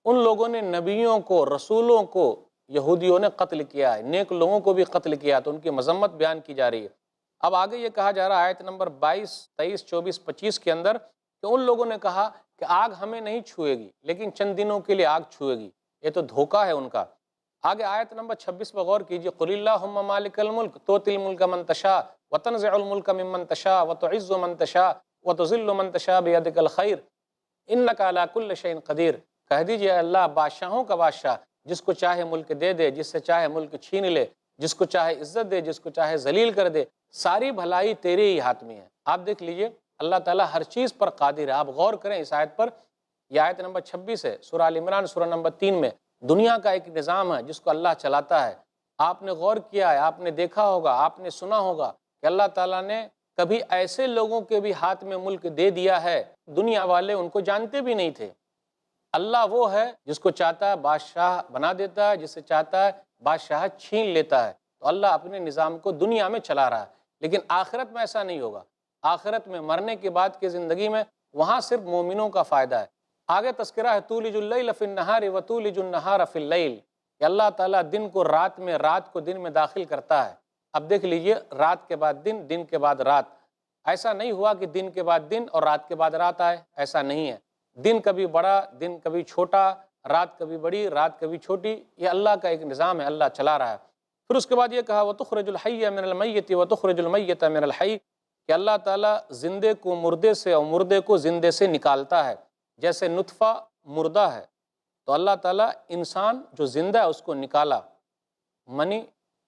ان لوگوں نے نبیوں کو، رسولوں کو یہودیوں نے قتل کیا ہے، نیک لوگوں کو بھی قتل کیا، تو ان کی مذمت بیان کی جا رہی ہے۔ اب آگے یہ کہا جا رہا ہے آیت نمبر 22، 23، 24، 25 کے اندر کہ ان لوگوں نے کہا کہ آگ ہمیں نہیں چھوئے گی، لیکن چند دنوں کے لیے آگ چھوئے گی، یہ تو دھوکہ ہے ان کا۔ آگے آیت نمبر 26 پر غور کیجیے، قُلِ اللَّهُمَّ مَالِكَ الْمُلْكِ تُؤْتِي الْمُلْكَ مَن تَشَاءُ وَتَنزِعُ الْمُلْكَ مِمَّن تَشَاءُ وَتُعِزُّ مَن تَشَاءُ وَتُذِلُّ مَن تَشَاءُ بِيَدِكَ الْخَيْرُ إِنَّكَ عَلَىٰ كُلِّ شَيْءٍ قَدِيرٌ۔ کہہ دیجئے اللہ بادشاہوں کا بادشاہ، جس کو چاہے ملک دے دے، جس سے چاہے ملک چھین لے، جس کو چاہے عزت دے، جس کو چاہے ذلیل کر دے، ساری بھلائی تیرے ہی ہاتھ میں ہے۔ آپ دیکھ لیجئے اللہ تعالیٰ ہر چیز پر قادر ہے۔ آپ غور کریں اس آیت پر، یہ آیت نمبر 26 ہے سورہ آل عمران سورہ نمبر 3 میں۔ دنیا کا ایک نظام ہے جس کو اللہ چلاتا ہے۔ آپ نے غور کیا ہے، آپ نے دیکھا ہوگا، آپ نے سنا ہوگا کہ اللہ تعالیٰ نے کبھی ایسے لوگوں کے بھی ہاتھ میں ملک دے دیا ہے، دنیا والے ان کو جانتے بھی نہیں تھے۔ اللہ وہ ہے جس کو چاہتا ہے بادشاہ بنا دیتا ہے، جس سے چاہتا ہے بادشاہ چھین لیتا ہے۔ تو اللہ اپنے نظام کو دنیا میں چلا رہا ہے، لیکن آخرت میں ایسا نہیں ہوگا۔ آخرت میں مرنے کے بعد کی زندگی میں وہاں صرف مومنوں کا فائدہ ہے۔ آگے تذکرہ ہے تولج اللیل فی النہار وتولج النہار فی اللیل، کہ اللہ تعالیٰ دن کو رات میں، رات کو دن میں داخل کرتا ہے۔ اب دیکھ لیجئے رات کے بعد دن، دن کے بعد رات، ایسا نہیں ہوا کہ دن کے بعد دن اور رات کے بعد رات آئے، ایسا نہیں ہے۔ دن کبھی بڑا، دن کبھی چھوٹا، رات کبھی بڑی، رات کبھی چھوٹی، یہ اللہ کا ایک نظام ہے، اللہ چلا رہا ہے۔ پھر اس کے بعد یہ کہا وَتُخْرِجُ الْحَيَّ مِنَ الْمَيِّتِ وَتُخْرِجُ الْمَيِّتَ مِنَ الْحَيِّ، کہ اللہ تعالیٰ زندے کو مردے سے اور مردے کو زندے سے نکالتا ہے۔ جیسے نطفہ مردہ ہے تو اللہ تعالیٰ انسان جو زندہ ہے اس کو نکالا، منی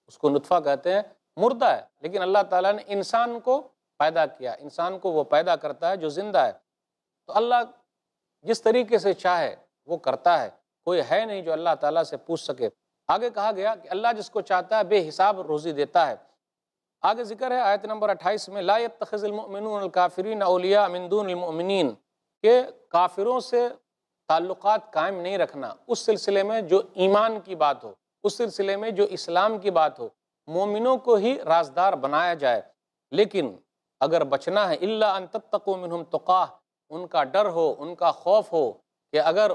اس کو نطفہ کہتے ہیں، مردہ ہے، لیکن اللہ تعالیٰ نے انسان کو پیدا کیا، انسان کو وہ پیدا کرتا ہے جو زندہ ہے۔ تو اللہ جس طریقے سے چاہے وہ کرتا ہے، کوئی ہے نہیں جو اللہ تعالیٰ سے پوچھ سکے۔ آگے کہا گیا کہ اللہ جس کو چاہتا ہے بے حساب روزی دیتا ہے۔ آگے ذکر ہے آیت نمبر 28 میں لا يتخذ المؤمنون الکافرین اولیاء من دون المؤمنین، کہ کافروں سے تعلقات قائم نہیں رکھنا اس سلسلے میں جو ایمان کی بات ہو، اس سلسلے میں جو اسلام کی بات ہو، مومنوں کو ہی رازدار بنایا جائے، لیکن اگر بچنا ہے، الا ان تتقوا منہم تقاہ، ان کا ڈر ہو، ان کا خوف ہو کہ اگر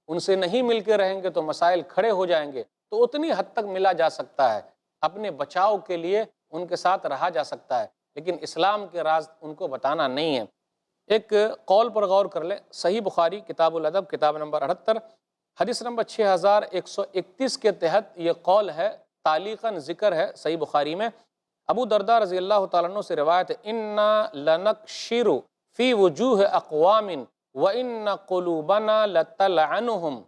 ان سے نہیں مل کے رہیں گے تو مسائل کھڑے ہو جائیں گے، تو اتنی حد تک ملا جا سکتا ہے، اپنے بچاؤ کے لیے ان کے ساتھ رہا جا سکتا ہے، لیکن اسلام کے راز ان کو بتانا نہیں ہے۔ ایک قول پر غور کر لیں، صحیح بخاری کتاب الادب کتاب نمبر 78 حدیث نمبر 6131 کے تحت یہ قول ہے، تعلیقاً ذکر ہے صحیح بخاری میں۔ ابو درداء رضی اللہ تعالیٰ عنہ سے روایت ہے، انا لنکشر فی وجوہ اقوام وان قلوبنا لتلعنہم،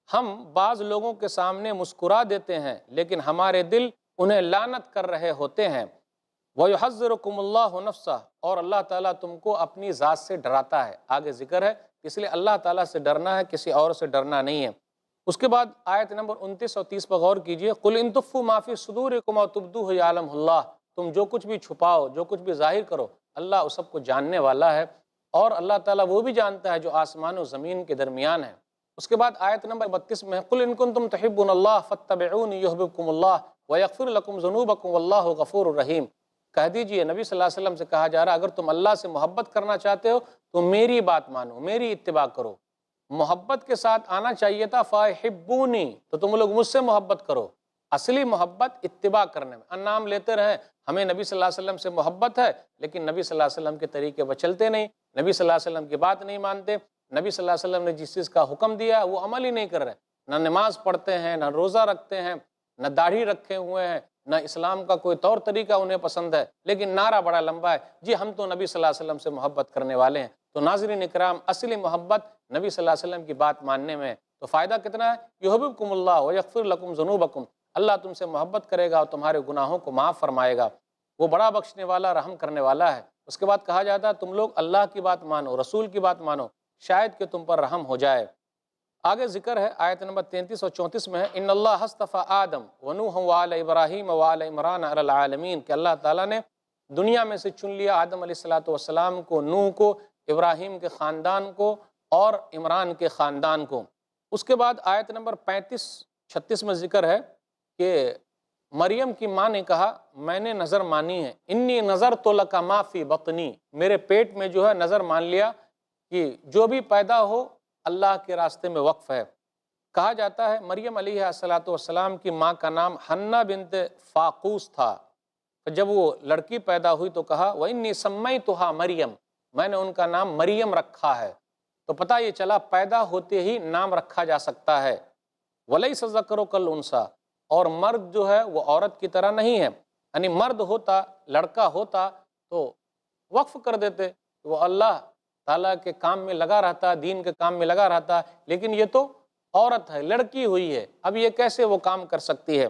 ہم بعض لوگوں کے سامنے مسکرا دیتے ہیں لیکن ہمارے دل انہیں لعنت کر رہے ہوتے ہیں۔ وَيُحَذِّرُكُمُ اللَّهُ نَفْسَهُ، اور اللہ تعالیٰ تم کو اپنی ذات سے ڈراتا ہے، آگے ذکر ہے، اس لیے اللہ تعالیٰ سے ڈرنا ہے، کسی اور سے ڈرنا نہیں ہے۔ اس کے بعد آیت نمبر 29 اور 30 پر غور کیجئے، قُلْ إِن تُخْفُوا مَا فِي صُدُورِكُمْ أَوْ تُبْدُوهُ يَعْلَمْهُ اللَّهُ، تم جو کچھ بھی چھپاؤ، جو کچھ بھی ظاہر کرو، اللہ اس سب کو جاننے والا ہے، اور اللہ تعالیٰ وہ بھی جانتا ہے جو آسمان و زمین کے درمیان ہے۔ اس کے بعد آیت نمبر 32 میں قُلْ إِن كُنتُمْ تُحِبُّونَ اللَّهَ فَاتَّبِعُونِي يُحْبِبْكُمُ اللَّهُ وَيَغْفِرْ لَكُمْ ذُنُوبَكُمْ وَاللَّهُ غَفُورٌ رَحِيمٌ، کہہ دیجئے نبی صلی اللہ علیہ وسلم سے کہا جا رہا ہے اگر تم اللہ سے محبت کرنا چاہتے ہو تو میری بات مانو، میری اتباع کرو۔ محبت کے ساتھ آنا چاہیے تھا فَاحِبُّونِی، تو تم لوگ مجھ سے محبت کرو۔ اصلی محبت اتباع کرنے میں، نام لیتے رہیں ہمیں نبی صلی اللہ علیہ وسلم سے محبت ہے، لیکن نبی صلی اللہ علیہ وسلم کے طریقے پر چلتے نہیں، نبی صلی اللہ علیہ وسلم کی بات نہیں مانتے، نبی صلی اللہ علیہ وسلم نے جس چیز کا حکم دیا وہ عمل ہی نہیں کر رہے، نہ نماز پڑھتے ہیں، نہ روزہ رکھتے ہیں، نہ داڑھی رکھے ہوئے ہیں، نہ اسلام کا کوئی طور طریقہ انہیں پسند ہے، لیکن نعرہ بڑا لمبا ہے، جی ہم تو نبی صلی اللہ علیہ وسلم سے محبت کرنے والے ہیں۔ تو ناظرین اکرام، اصلی محبت نبی صلی اللہ علیہ وسلم کی بات ماننے میں، تو فائدہ کتنا ہے، یحببکم اللہ ویغفر لکم ذنوبکم، اللہ تم سے محبت کرے گا اور تمہارے گناہوں کو معاف فرمائے گا، وہ بڑا بخشنے والا، رحم کرنے والا ہے۔ اس کے بعد کہا جاتا ہے تم لوگ اللہ کی بات مانو، رسول کی بات مانو، شاید کہ تم پر رحم ہو جائے۔ آگے ذکر ہے آیت نمبر 33 اور 34 میں ہے، ان اللہ اصطفیٰ آدم ونوح وآل ابراہیم وآل عمران علی العالمین، کہ اللہ تعالیٰ نے دنیا میں سے چن لیا آدم علیہ السلام کو، نوح کو، ابراہیم کے خاندان کو اور عمران کے خاندان کو۔ اس کے بعد آیت نمبر 35-36 میں ذکر ہے کہ مریم کی ماں نے کہا میں نے نظر مانی ہے، انی نظرت لک ما فی بطنی، میرے پیٹ میں جو ہے نظر مان لیا کہ جو بھی پیدا ہو اللہ کے راستے میں وقف ہے۔ کہا جاتا ہے مریم علیہ السلام کی ماں کا نام حنہ بنت فاقوس تھا، جب وہ لڑکی پیدا ہوئی تو کہا وَإِنِّي سَمَّيْتُهَا مریم، میں نے ان کا نام مریم رکھا ہے۔ تو پتہ یہ چلا پیدا ہوتے ہی نام رکھا جا سکتا ہے۔ وَلَيْسَ الذَّكَرُ كَالْأُنثَىٰ، اور مرد جو ہے وہ عورت کی طرح نہیں ہے، یعنی مرد ہوتا، لڑکا ہوتا تو وقف کر دیتے، وہ اللہ تعالیٰ کے کام میں لگا رہتا، دین کے کام میں لگا رہتا، لیکن یہ تو عورت ہے، لڑکی ہوئی ہے، اب یہ کیسے وہ کام کر سکتی ہے؟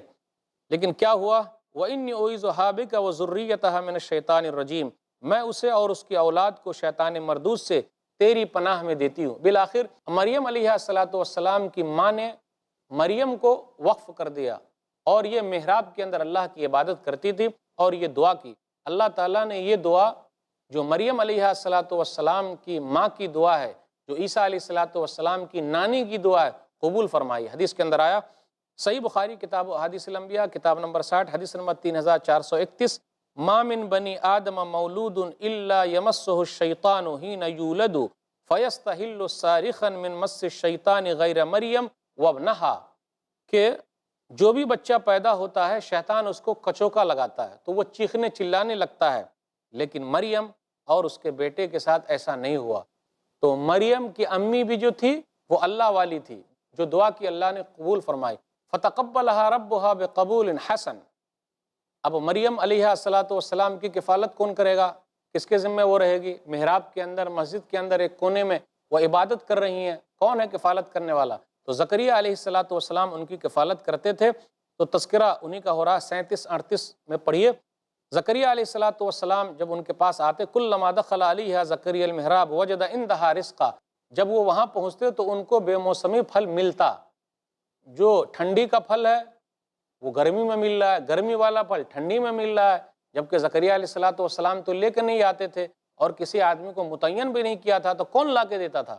لیکن کیا ہوا، وَإِنِّي أُعِيذُهَا بِكَ وَذُرِّيَّتَهَا مِنَ الشَّيْطَانِ الرَّجِيمِ، میں اسے اور اس کی اولاد کو شیطان مردود سے تیری پناہ میں دیتی ہوں۔ بالآخر مریم علیہ السلام کی ماں نے مریم کو وقف کر دیا، اور یہ محراب کے اندر اللہ کی عبادت کرتی تھی اور یہ دعا کی۔ اللہ تعالیٰ نے یہ دعا جو مریم علیہ السلام کی ماں کی دعا ہے، جو عیسیٰ علیہ السلام کی نانی کی دعا ہے، قبول فرمائی۔ حدیث کے اندر آیا، صحیح بخاری کتاب احادیث الانبیاء کتاب نمبر 60 حدیث نمبر 3431، ما من بنی آدم مولود الا یمسہ الشیطان حین یولد فیستحل صارخا من مس الشیطان غیر مریم وابنہا، کہ جو بھی بچہ پیدا ہوتا ہے شیطان اس کو کچوکا لگاتا ہے تو وہ چیخنے چلانے لگتا ہے، لیکن مریم اور اس کے بیٹے کے ساتھ ایسا نہیں ہوا۔ تو مریم کی امی بھی جو تھی وہ اللہ والی تھی، جو دعا کی اللہ نے قبول فرمائی، فتقبلها ربها بقبول حسن۔ اب مریم علیہ السلام کی کفالت کون کرے گا، کس کے ذمہ وہ رہے گی؟ محراب کے اندر، مسجد کے اندر ایک کونے میں وہ عبادت کر رہی ہیں، کون ہے کفالت کرنے والا؟ تو زکریا علیہ السلام ان کی کفالت کرتے تھے۔ تو تذکرہ انہی کا ہو رہا 37-38 میں پڑھیے، زکریا علیہ السلام جب ان کے پاس آتے، کلما دخل علیہ زکریا المحراب وجد عندہا رزقا، جب وہ وہاں پہنچتے تو ان کو بے موسمی پھل ملتا، جو ٹھنڈی کا پھل ہے وہ گرمی میں مل رہا ہے، گرمی والا پھل ٹھنڈی میں مل رہا ہے، جبکہ زکریا علیہ السلام تو لے کے نہیں آتے تھے اور کسی آدمی کو متعین بھی نہیں کیا تھا، تو کون لا کے دیتا تھا؟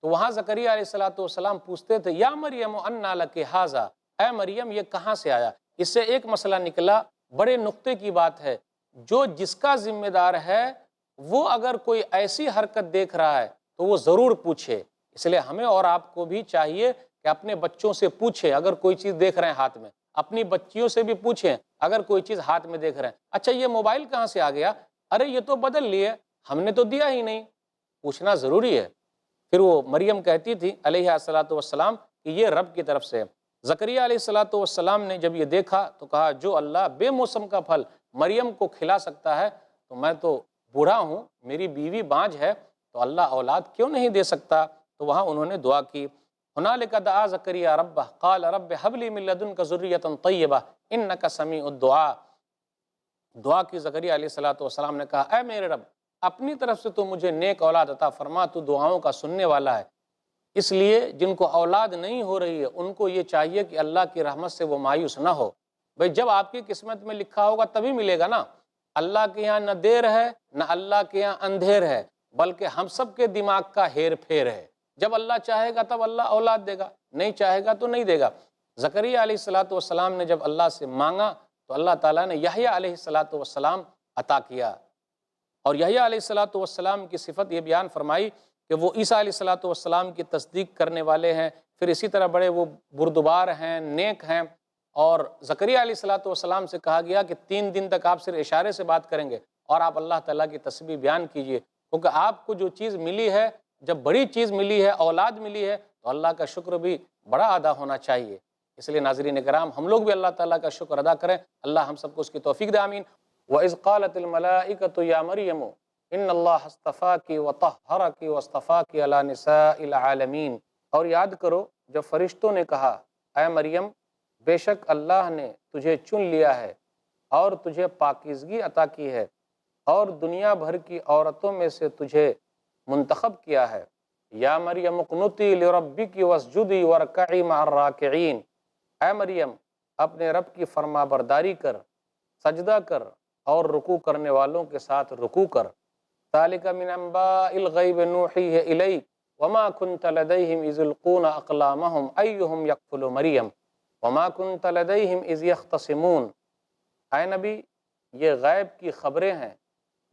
تو وہاں زکریا علیہ السلام پوچھتے تھے یا مریم انا لک ھذا، اے مریم یہ کہاں سے آیا؟ اس سے ایک مسئلہ نکلا، بڑے نقطے کی بات ہے، جو جس کا ذمہ دار ہے وہ اگر کوئی ایسی حرکت دیکھ رہا ہے تو وہ ضرور پوچھے۔ اس لیے ہمیں اور آپ کو بھی چاہیے کہ اپنے بچوں سے پوچھیں اگر کوئی چیز دیکھ رہے ہیں ہاتھ میں، اپنی بچیوں سے بھی پوچھیں اگر کوئی چیز ہاتھ میں دیکھ رہے ہیں، اچھا یہ موبائل کہاں سے آ گیا، ارے یہ تو بدل لیے، ہم نے تو دیا ہی نہیں۔ پوچھنا ضروری ہے۔ پھر وہ مریم کہتی تھی علیہ الصلاۃ والسلام کہ یہ رب کی طرف سے ہے۔ زکریا علیہ الصلاۃ والسلام نے جب یہ دیکھا تو کہا جو اللہ بے موسم کا پھل مریم کو کھلا سکتا ہے تو میں تو بوڑھا ہوں، میری بیوی بانجھ ہے، تو اللہ اولاد کیوں نہیں دے سکتا؟ تو وہاں انہوں نے دعا کی، ہنالک دعا زکریا ربہ قال رب ہب لی من لدنک ذریۃ طیبہ انک سمیع الدعاء۔ دعا کی زکریا علیہ الصلاۃ والسلام نے کہا اے میرے رب اپنی طرف سے تو مجھے نیک اولاد عطا فرما، تو دعاؤں کا سننے والا ہے۔ اس لیے جن کو اولاد نہیں ہو رہی ہے ان کو یہ چاہیے کہ اللہ کی رحمت سے وہ مایوس نہ ہو۔ بھئی جب آپ کی قسمت میں لکھا ہوگا تبھی ملے گا نا۔ اللہ کے یہاں نہ دیر ہے نہ اللہ کے یہاں اندھیر ہے، بلکہ ہم سب کے دماغ کا ہیر پھیر ہے۔ جب اللہ چاہے گا تب اللہ اولاد دے گا، نہیں چاہے گا تو نہیں دے گا۔ زکریا علیہ الصلاۃ والسلام نے جب اللہ سے مانگا تو اللہ تعالیٰ نے یحییٰ علیہ الصلاۃ والسلام عطا کیا، اور یحییٰ علیہ الصلاۃ والسلام کی صفت یہ بیان فرمائی کہ وہ عیسیٰ علیہ الصلاۃ والسلام کی تصدیق کرنے والے ہیں، پھر اسی طرح بڑے وہ بردبار ہیں، نیک ہیں۔ اور زکریا علیہ الصلاۃ والسلام سے کہا گیا کہ 3 دن تک آپ صرف اشارے سے بات کریں گے اور آپ اللہ تعالیٰ کی تسبیح بیان کیجئے، کیونکہ آپ کو جو چیز ملی ہے، جب بڑی چیز ملی ہے، اولاد ملی ہے، تو اللہ کا شکر بھی بڑا ادا ہونا چاہیے۔ اس لیے ناظرین کرام ہم لوگ بھی اللہ تعالیٰ کا شکر ادا کریں، اللہ ہم سب کو اس کی توفیق دے، آمین۔ وَإِذْ قَالَتِ الْمَلَائِكَةُ يَا مَرْيَمُ إِنَّ اللَّهَ اصْطَفَاكِ وَطَهَّرَكِ وَاصْطَفَاكِ عَلَى نِسَاءِ الْعَالَمِينَ۔ اور یاد کرو جب فرشتوں نے کہا اے مریم بے شک اللہ نے تجھے چن لیا ہے اور تجھے پاکیزگی عطا کی ہے اور دنیا بھر کی عورتوں میں سے تجھے منتخب کیا ہے۔ یا مریم اقنتی لربک واسجدی وارکعی مع الراکعین، اے مریم اپنے رب کی فرما برداری کر، سجدہ کر اور رکوع کرنے والوں کے ساتھ رکوع کر۔ ذالک من انباء الغیب نوحیہ الیک وما کنت لدیہم اذ یلقون اقلامہم ایہم یکفل مریم وما کنت لدیہم اذ یختصمون۔ اے نبی یہ غیب کی خبریں ہیں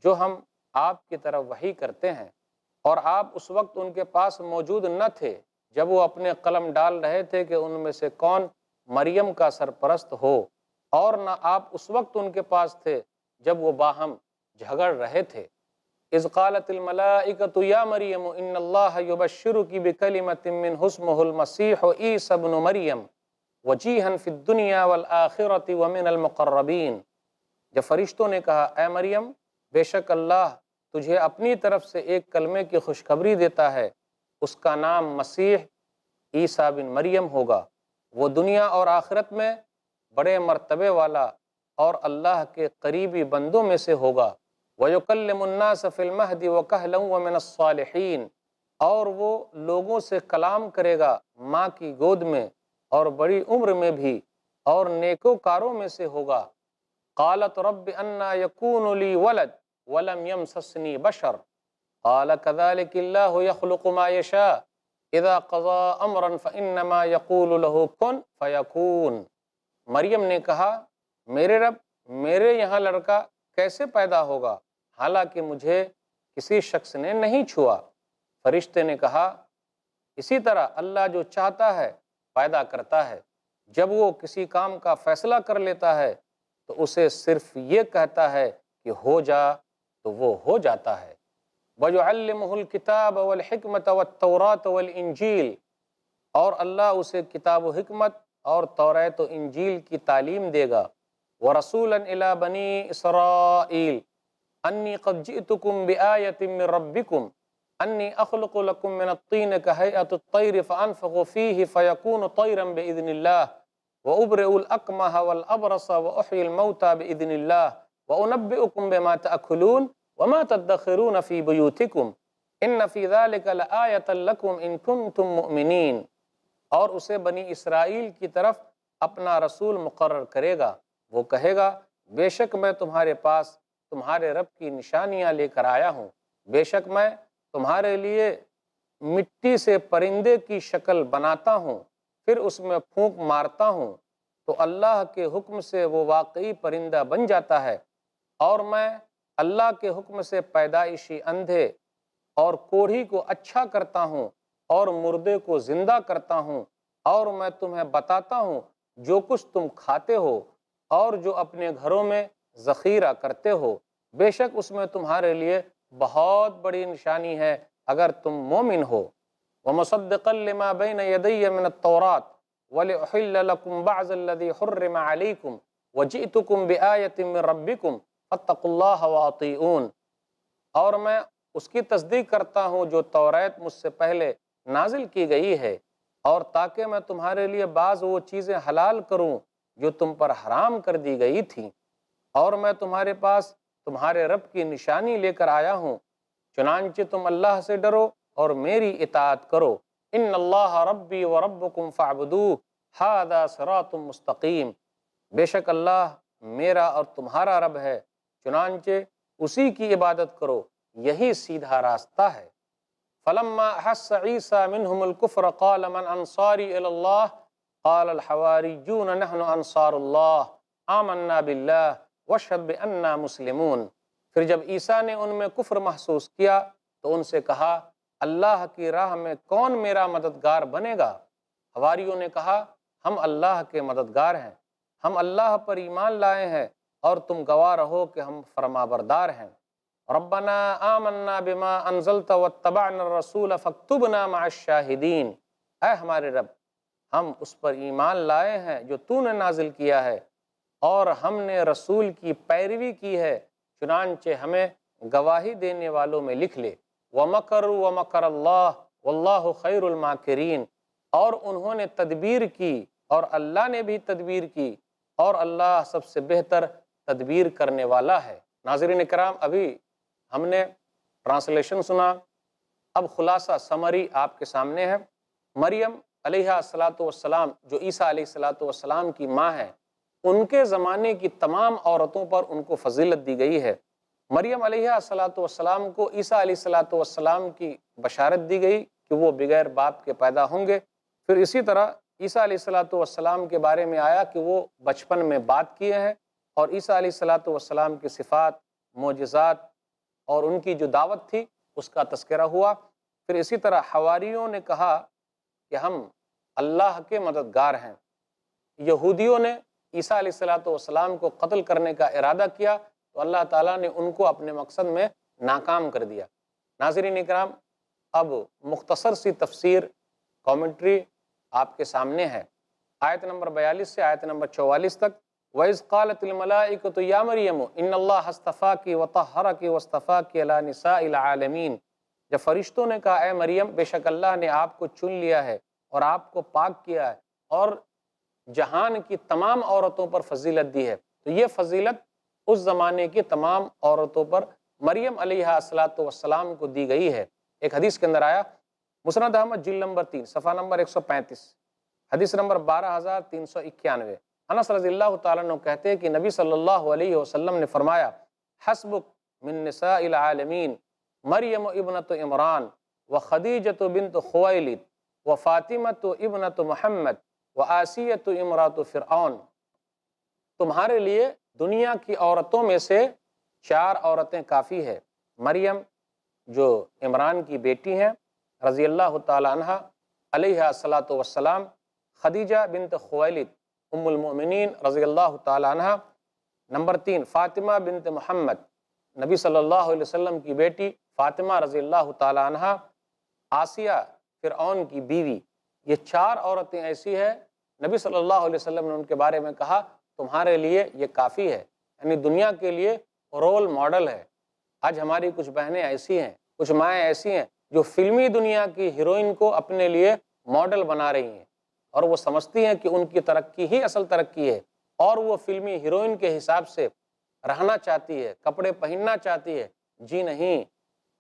جو ہم آپ کی طرف وحی کرتے ہیں، اور آپ اس وقت ان کے پاس موجود نہ تھے جب وہ اپنے قلم ڈال رہے تھے کہ ان میں سے کون مریم کا سرپرست ہو، اور نہ آپ اس وقت ان کے پاس تھے جب وہ باہم جھگڑ رہے تھے۔ اذ قالت الملائکۃ یا مریم ان اللہ یبشرک بکلمۃ منہ اسمہ المسیح عیسی ابن مریم وجیہا فی الدنیا والآخرۃ ومن المقربین۔ جب فرشتوں نے کہا اے مریم بے شک اللہ تجھے اپنی طرف سے ایک کلمے کی خوشخبری دیتا ہے، اس کا نام مسیح عیسیٰ بن مریم ہوگا، وہ دنیا اور آخرت میں بڑے مرتبے والا اور اللہ کے قریبی بندوں میں سے ہوگا۔ وَيُكَلِّمُ النَّاسَ فِي الْمَهْدِ وَكَهْلًا وَمِنَ الصَّالِحِينَ، اور وہ لوگوں سے کلام کرے گا ماں کی گود میں اور بڑی عمر میں بھی، اور نیکوکاروں میں سے ہوگا۔ قالت رب انا یکون لی ولد ولم یمسسنی بشر قال كذلك اللہ یخلق ما یشاء اذا قضى امرا فانما یقول له کن فیکون۔ مریم نے کہا میرے رب میرے یہاں لڑکا کیسے پیدا ہوگا حالانکہ مجھے کسی شخص نے نہیں چھوا۔ فرشتے نے کہا اسی طرح اللہ جو چاہتا ہے پیدا کرتا ہے، جب وہ کسی کام کا فیصلہ کر لیتا ہے تو اسے صرف یہ کہتا ہے کہ ہو جا تو وہ ہو جاتا ہے۔ وَيُعَلِّمُهُ الْكِتَابَ وَالْحِكْمَةَ وَالتَّوْرَاةَ وَالْإِنْجِيلَ، اور اللہ اسے کتاب و حکمت اور توریت و انجیل کی تعلیم دے گا۔ وَرَسُولًا إِلَى بَنِي إِسْرَائِيلَ أَنِّي قَدْ جِئْتُكُمْ بِآيَةٍ مِّن رَبِّكُمْ أَنِّي أَخْلُقُ لَكُم مِّنَ الطِّينِ كَهَيْئَةِ الطَّيْرِ فَأَنفُخُ فِيهِ فَيَكُونُ طَيْرًا بِإِذْنِ اللَّهِ وَأُبْرِئُ الْأَكْمَحَ وَالْأَبْرَصَ وَأُحْيِي الْمَوْتَى بِإِذْنِ اللَّهِ وَأُنَبِّئُكُم بِمَا تَأْكُلُونَ وَمَا تَدَّخِرُونَ فِي بُيُوتِكُمْ إِنَّ فِي ذَلِكَ لَآيَةً لَكُمْ إِن كُنتُم مُؤْمِنِينَ۔ اور اسے بنی اسرائیل کی طرف اپنا رسول مقرر کرے گا، وہ کہے گا بے شک میں تمہارے پاس تمہارے رب کی نشانیاں لے کر آیا ہوں، بے شک میں تمہارے لیے مٹی سے پرندے کی شکل بناتا ہوں، پھر اس میں پھونک مارتا ہوں تو اللہ کے حکم سے وہ واقعی پرندہ بن جاتا ہے، اور میں اللہ کے حکم سے پیدائشی اندھے اور کوڑھی کو اچھا کرتا ہوں اور مردے کو زندہ کرتا ہوں، اور میں تمہیں بتاتا ہوں جو کچھ تم کھاتے ہو اور جو اپنے گھروں میں ذخیرہ کرتے ہو، بے شک اس میں تمہارے لیے بہت بڑی نشانی ہے اگر تم مومن ہو۔ وَمُصَدِّقًا لِمَا بَيْنَ يَدَيَّ مِنَ التَّوْرَاةِ وَلِأُحِلَّ لَكُمْ بَعْضَ الَّذِي حُرِّمَ عَلَيْكُمْ وَجِئْتُكُمْ بِآيَةٍ مِّن رَّبِّكُمْ فَاتَّقُوا اللَّهَ وَأَطِيعُونِ، اور میں اس کی تصدیق کرتا ہوں جو توریت مجھ سے پہلے نازل کی گئی ہے، اور تاکہ میں تمہارے لیے بعض وہ چیزیں حلال کروں جو تم پر حرام کر دی گئی تھیں، اور میں تمہارے پاس تمہارے رب کی نشانی لے کر آیا ہوں، چنانچہ تم اللہ سے ڈرو اور میری اطاعت کرو۔ ان اللہ ربی وربکم فاعبدوہ ھذا صراط مستقیم، بے شک اللہ میرا اور تمہارا رب ہے، چنانچہ اسی کی عبادت کرو، یہی سیدھا راستہ ہے۔ فلما احس عیسیٰ منہم الکفر قال من انصاری الی اللہ قال الحواریون نحن انصار اللہ آمنا باللہ واشہد بأننا مسلمون۔ پھر جب عیسیٰ نے ان میں کفر محسوس کیا تو ان سے کہا اللہ کی راہ میں کون میرا مددگار بنے گا؟ حواریوں نے کہا ہم اللہ کے مددگار ہیں، ہم اللہ پر ایمان لائے ہیں اور تم گواہ رہو کہ ہم فرمانبردار ہیں۔ ربنا آمنا بما انزلت واتبعنا الرسول فاکتبنا مع الشاہدین، اے ہمارے رب ہم اس پر ایمان لائے ہیں جو تو نے نازل کیا ہے، اور ہم نے رسول کی پیروی کی ہے، چنانچہ ہمیں گواہی دینے والوں میں لکھ لے۔ وَمَكَرُوا وَمَكَرَ اللَّهُ وَاللَّهُ خَيْرُ الْمَاكِرِينَ، اور انہوں نے تدبیر کی اور اللہ نے بھی تدبیر کی، اور اللہ سب سے بہتر تدبیر کرنے والا ہے۔ ناظرین کرام، ابھی ہم نے ٹرانسلیشن سنا، اب خلاصہ سمری آپ کے سامنے ہے۔ مریم علیہ السلام جو عیسیٰ علیہ السلام کی ماں ہے، ان کے زمانے کی تمام عورتوں پر ان کو فضیلت دی گئی ہے۔ مریم علیہ السلام کو عیسیٰ علیہ السلام کی بشارت دی گئی کہ وہ بغیر باپ کے پیدا ہوں گے۔ پھر اسی طرح عیسیٰ علیہ السلام کے بارے میں آیا کہ وہ بچپن میں بات کیے ہیں، اور عیسیٰ علیہ السلام کی صفات، معجزات اور ان کی جو دعوت تھی اس کا تذکرہ ہوا۔ پھر اسی طرح حواریوں نے کہا کہ ہم اللہ کے مددگار ہیں۔ یہودیوں نے عیسیٰ علیہ السلام کو قتل کرنے کا ارادہ کیا تو اللہ تعالیٰ نے ان کو اپنے مقصد میں ناکام کر دیا۔ ناظرین اکرام، اب مختصر سی تفسیر کامنٹری آپ کے سامنے ہے، آیت نمبر 42 سے آیت نمبر 44 تک۔ وَإِذْ قَالَتِ الْمَلَائِكَةُ يَا مَرْيَمُ إِنَّ اللَّهَ اصْطَفَاكِ وَطَهَّرَكِ وَاصْطَفَاكِ عَلَى نِسَاءِ الْعَالَمِينَ، جب فرشتوں نے کہا اے مریم بے شک اللہ نے آپ کو چن لیا ہے اور آپ کو پاک کیا ہے اور جہان کی تمام عورتوں پر فضیلت دی ہے، تو یہ فضیلت اس زمانے کی تمام عورتوں پر مریم علیہ السلام کو دی گئی ہے۔ ایک حدیث کے اندر آیا، مسند احمد جلد نمبر 3 صفحہ نمبر 135، حدیث نمبر 12391۔ انس رضی اللہ تعالیٰ عنہ کہتے ہیں کہ نبی صلی اللہ علیہ وسلم نے فرمایا حسبک من نساء العالمین مریم ابنت عمران وخدیجۃ بنت خویلد وفاطمۃ ابنت محمد وآسیۃ امرات فرعون، تمہارے لیے دنیا کی عورتوں میں سے 4 عورتیں کافی ہے، مریم جو عمران کی بیٹی ہیں رضی اللہ تعالی عنہ علیہ السلام، خدیجہ بنت خویلد ام المؤمنین رضی اللہ تعالی عنہ، نمبر 3 فاطمہ بنت محمد، نبی صلی اللہ علیہ وسلم کی بیٹی فاطمہ رضی اللہ تعالی عنہ، آسیہ فرعون کی بیوی۔ یہ 4 عورتیں ایسی ہیں، نبی صلی اللہ علیہ وسلم نے ان کے بارے میں کہا تمہارے لیے یہ کافی ہے، یعنی دنیا کے لیے رول ماڈل ہے۔ آج ہماری کچھ بہنیں ایسی ہیں، کچھ مائیں ایسی ہیں جو فلمی دنیا کی ہیروئن کو اپنے لیے ماڈل بنا رہی ہیں، اور وہ سمجھتی ہیں کہ ان کی ترقی ہی اصل ترقی ہے، اور وہ فلمی ہیروئن کے حساب سے رہنا چاہتی ہے، کپڑے پہننا چاہتی ہے۔ جی نہیں،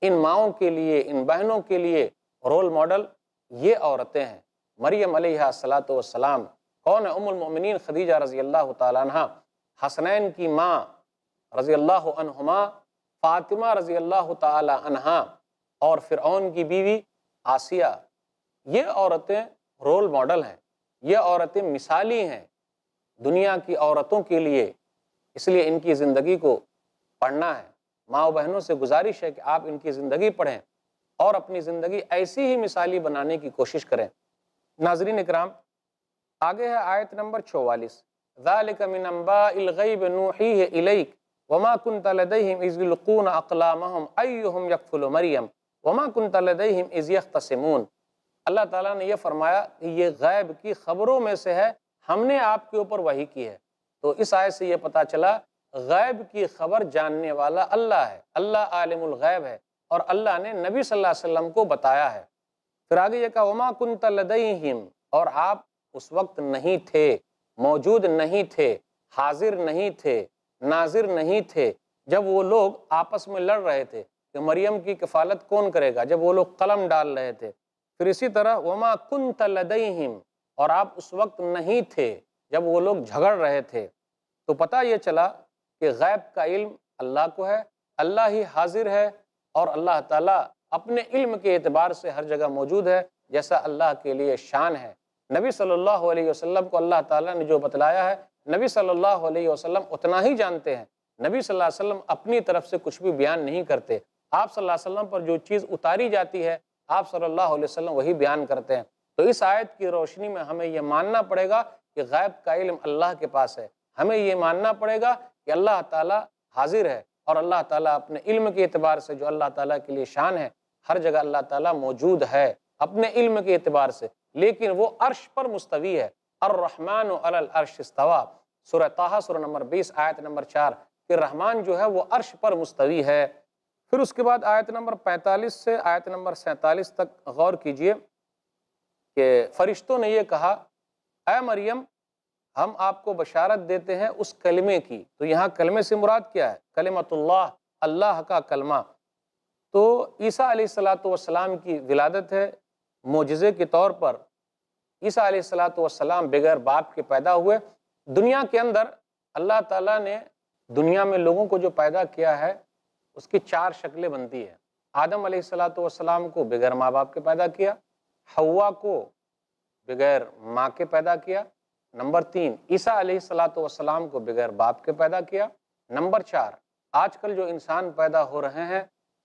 ان ماؤں کے لیے، ان بہنوں کے لیے رول ماڈل یہ عورتیں ہیں۔ مریم علیہ السلام کون ہے؟ ام المؤمنین خدیجہ رضی اللہ تعالی عنہ، حسنین کی ماں رضی اللہ عنہما، فاطمہ رضی اللہ تعالی عنہا، اور فرعون کی بیوی آسیہ۔ یہ عورتیں رول ماڈل ہیں، یہ عورتیں مثالی ہیں دنیا کی عورتوں کے لیے، اس لیے ان کی زندگی کو پڑھنا ہے۔ ماں و بہنوں سے گزارش ہے کہ آپ ان کی زندگی پڑھیں اور اپنی زندگی ایسی ہی مثالی بنانے کی کوشش کریں۔ ناظرین اکرام، آگے ہے آیت نمبر 44، ذَلِكَ مِنْ أَنْبَاءِ الْغَيْبِ نُوحِيهِ إِلَيْكَ وَمَا كُنْتَ لَدَيْهِمْ إِذْ يُلْقُونَ أَقْلَامَهُمْ أَيُّهُمْ يَكْفُلُ مَرْيَمَ وَمَا كُنْتَ لَدَيْهِمْ إِذْ يَخْتَصِمُونَ۔ اللہ تعالیٰ نے یہ فرمایا کہ یہ غیب کی خبروں میں سے ہے، ہم نے آپ کے اوپر وحی کی ہے۔ تو اس آیت سے یہ پتہ چلا غیب کی خبر جاننے والا اللہ ہے، اللہ عالم الغیب ہے، اور اللہ نے نبی صلی اللہ علیہ وسلم کو بتایا ہے۔ پھر آگے یہ کہا وَمَا كُنْتَ لَدَيْهِمْ، اور آپ اس وقت نہیں تھے، موجود نہیں تھے، حاضر نہیں تھے، ناظر نہیں تھے جب وہ لوگ آپس میں لڑ رہے تھے کہ مریم کی کفالت کون کرے گا، جب وہ لوگ قلم ڈال رہے تھے۔ پھر اسی طرح وَمَا كُنْتَ لَدَيْهِمْ، اور آپ اس وقت نہیں تھے جب وہ لوگ جھگڑ رہے تھے۔ تو پتہ یہ چلا کہ غیب کا علم اللہ کو ہے، اللہ ہی حاضر ہے، اور اللہ تعالیٰ اپنے علم کے اعتبار سے ہر جگہ موجود ہے جیسا اللہ کے لیے شان ہے۔ نبی صلی اللہ علیہ وسلم کو اللہ تعالیٰ نے جو بتلایا ہے، نبی صلی اللہ علیہ وسلم اتنا ہی جانتے ہیں۔ نبی صلی اللہ علیہ وسلم اپنی طرف سے کچھ بھی بیان نہیں کرتے۔ آپ صلی اللہ علیہ وسلم پر جو چیز اتاری جاتی ہے، آپ صلی اللہ علیہ وسلم وہی بیان کرتے ہیں۔ تو اس آیت کی روشنی میں ہمیں یہ ماننا پڑے گا کہ غیب کا علم اللہ کے پاس ہے۔ ہمیں یہ ماننا پڑے گا کہ اللہ تعالیٰ حاضر ہے، اور اللہ تعالیٰ اپنے علم کے اعتبار سے جو اللہ تعالیٰ کے لیے شان ہے، ہر جگہ اللہ تعالیٰ موجود ہے اپنے علم کے اعتبار سے، لیکن وہ عرش پر مستوی ہے۔ الرحمن علی العرش استوی، سورہ طٰہٰ سورہ نمبر 20 آیت نمبر 4، کہ رحمان جو ہے وہ عرش پر مستوی ہے۔ پھر اس کے بعد آیت نمبر 45 سے آیت نمبر 47 تک غور کیجئے کہ فرشتوں نے یہ کہا، اے مریم ہم آپ کو بشارت دیتے ہیں اس کلمے کی۔ تو یہاں کلمے سے مراد کیا ہے؟ کلمۃ اللہ، اللہ کا کلمہ۔ تو عیسیٰ علیہ السلام کی ولادت ہے، معجزے کے طور پر عیسیٰ علیہ السلام بغیر باپ کے پیدا ہوئے۔ دنیا کے اندر اللہ تعالیٰ نے دنیا میں لوگوں کو جو پیدا کیا ہے اس کی 4 شکلیں بنتی ہیں۔ آدم علیہ السلام کو بغیر ماں باپ کے پیدا کیا، حوا کو بغیر ماں کے پیدا کیا، نمبر 3 عیسیٰ علیہ السلام کو بغیر باپ کے پیدا کیا، نمبر 4 آج کل جو انسان پیدا ہو رہے ہیں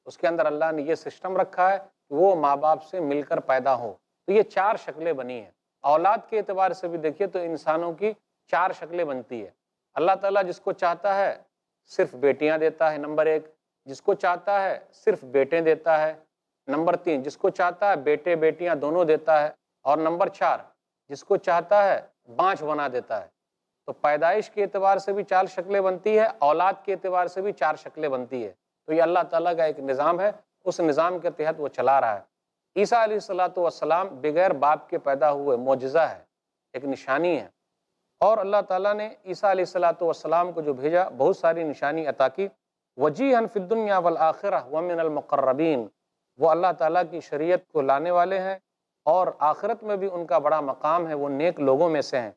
اس کے اندر اللہ نے یہ سسٹم رکھا ہے کہ وہ ماں باپ سے مل کر پیدا ہو۔ تو یہ 4 شکلیں بنی ہیں۔ اولاد کے اعتبار سے بھی دیکھیے تو انسانوں کی 4 شکلیں بنتی ہے۔ اللہ تعالیٰ جس کو چاہتا ہے صرف بیٹیاں دیتا ہے، نمبر 1، جس کو چاہتا ہے صرف بیٹے دیتا ہے، نمبر 3 جس کو چاہتا ہے بیٹے بیٹیاں دونوں دیتا ہے، اور نمبر 4 جس کو چاہتا ہے بانجھ بنا دیتا ہے۔ تو پیدائش کے اعتبار سے بھی 4 شکلیں بنتی ہے، اولاد کے اعتبار سے بھی 4 شکلیں بنتی ہے۔ تو یہ اللہ تعالیٰ کا ایک نظام ہے، اس نظام کے تحت وہ چلا رہا ہے۔ عیسیٰ علیہ السلام بغیر باپ کے پیدا ہوئے، معجزہ ہے، ایک نشانی ہے، اور اللہ تعالیٰ نے عیسیٰ علیہ السلام کو جو بھیجا بہت ساری نشانی عطا کی۔ وجیہاً فی الدنیا والآخرہ ومن المقربین، وہ اللہ تعالیٰ کی شریعت کو لانے والے ہیں، اور آخرت میں بھی ان کا بڑا مقام ہے، وہ نیک لوگوں میں سے ہیں۔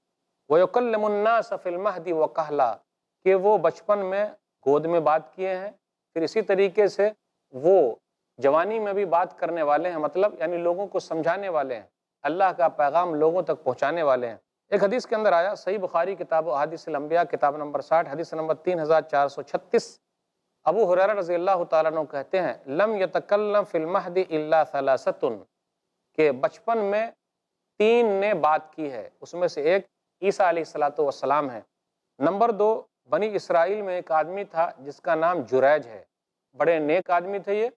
وَيُكَلِّمُ النَّاسَ فِي الْمَهْدِ وَكَهْلًا، کہ وہ بچپن میں گود میں بات کیے ہیں، پھر اسی طریقے سے وہ جوانی میں بھی بات کرنے والے ہیں، مطلب یعنی لوگوں کو سمجھانے والے ہیں، اللہ کا پیغام لوگوں تک پہنچانے والے ہیں۔ ایک حدیث کے اندر آیا، صحیح بخاری کتاب احادیث الانبیاء کتاب نمبر 60 حدیث نمبر 3436، ابو ہریرہ رضی اللہ تعالیٰ عنہ کہتے ہیں لم یتکلم فی المہد الا ثلاثۃ، کہ بچپن میں 3 نے بات کی ہے، اس میں سے ایک عیسیٰ علیہ السلام ہے۔ نمبر 2 بنی اسرائیل میں ایک آدمی تھا جس کا نام جریج ہے، بڑے نیک آدمی تھے یہ،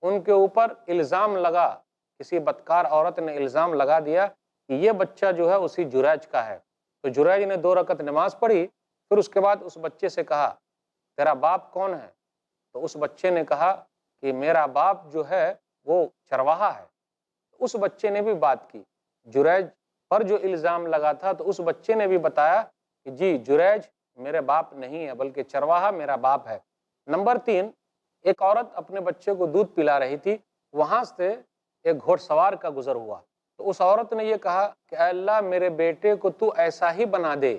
ان کے اوپر الزام لگا، کسی بدکار عورت نے الزام لگا دیا کہ یہ بچہ جو ہے اسی جریج کا ہے۔ تو جریج نے 2 رکعت نماز پڑھی، پھر اس کے بعد اس بچے سے کہا تیرا باپ کون ہے؟ تو اس بچے نے کہا کہ میرا باپ جو ہے وہ چرواہا ہے۔ اس بچے نے بھی بات کی، جریج پر جو الزام لگا تھا تو اس بچے نے بھی بتایا کہ جی جریج میرے باپ نہیں ہے بلکہ چرواہا میرا باپ ہے۔ نمبر 3 ایک عورت اپنے بچے کو دودھ پلا رہی تھی، وہاں سے ایک گھوڑ سوار کا گزر ہوا، تو اس عورت نے یہ کہا کہ اے اللہ میرے بیٹے کو تو ایسا ہی بنا دے۔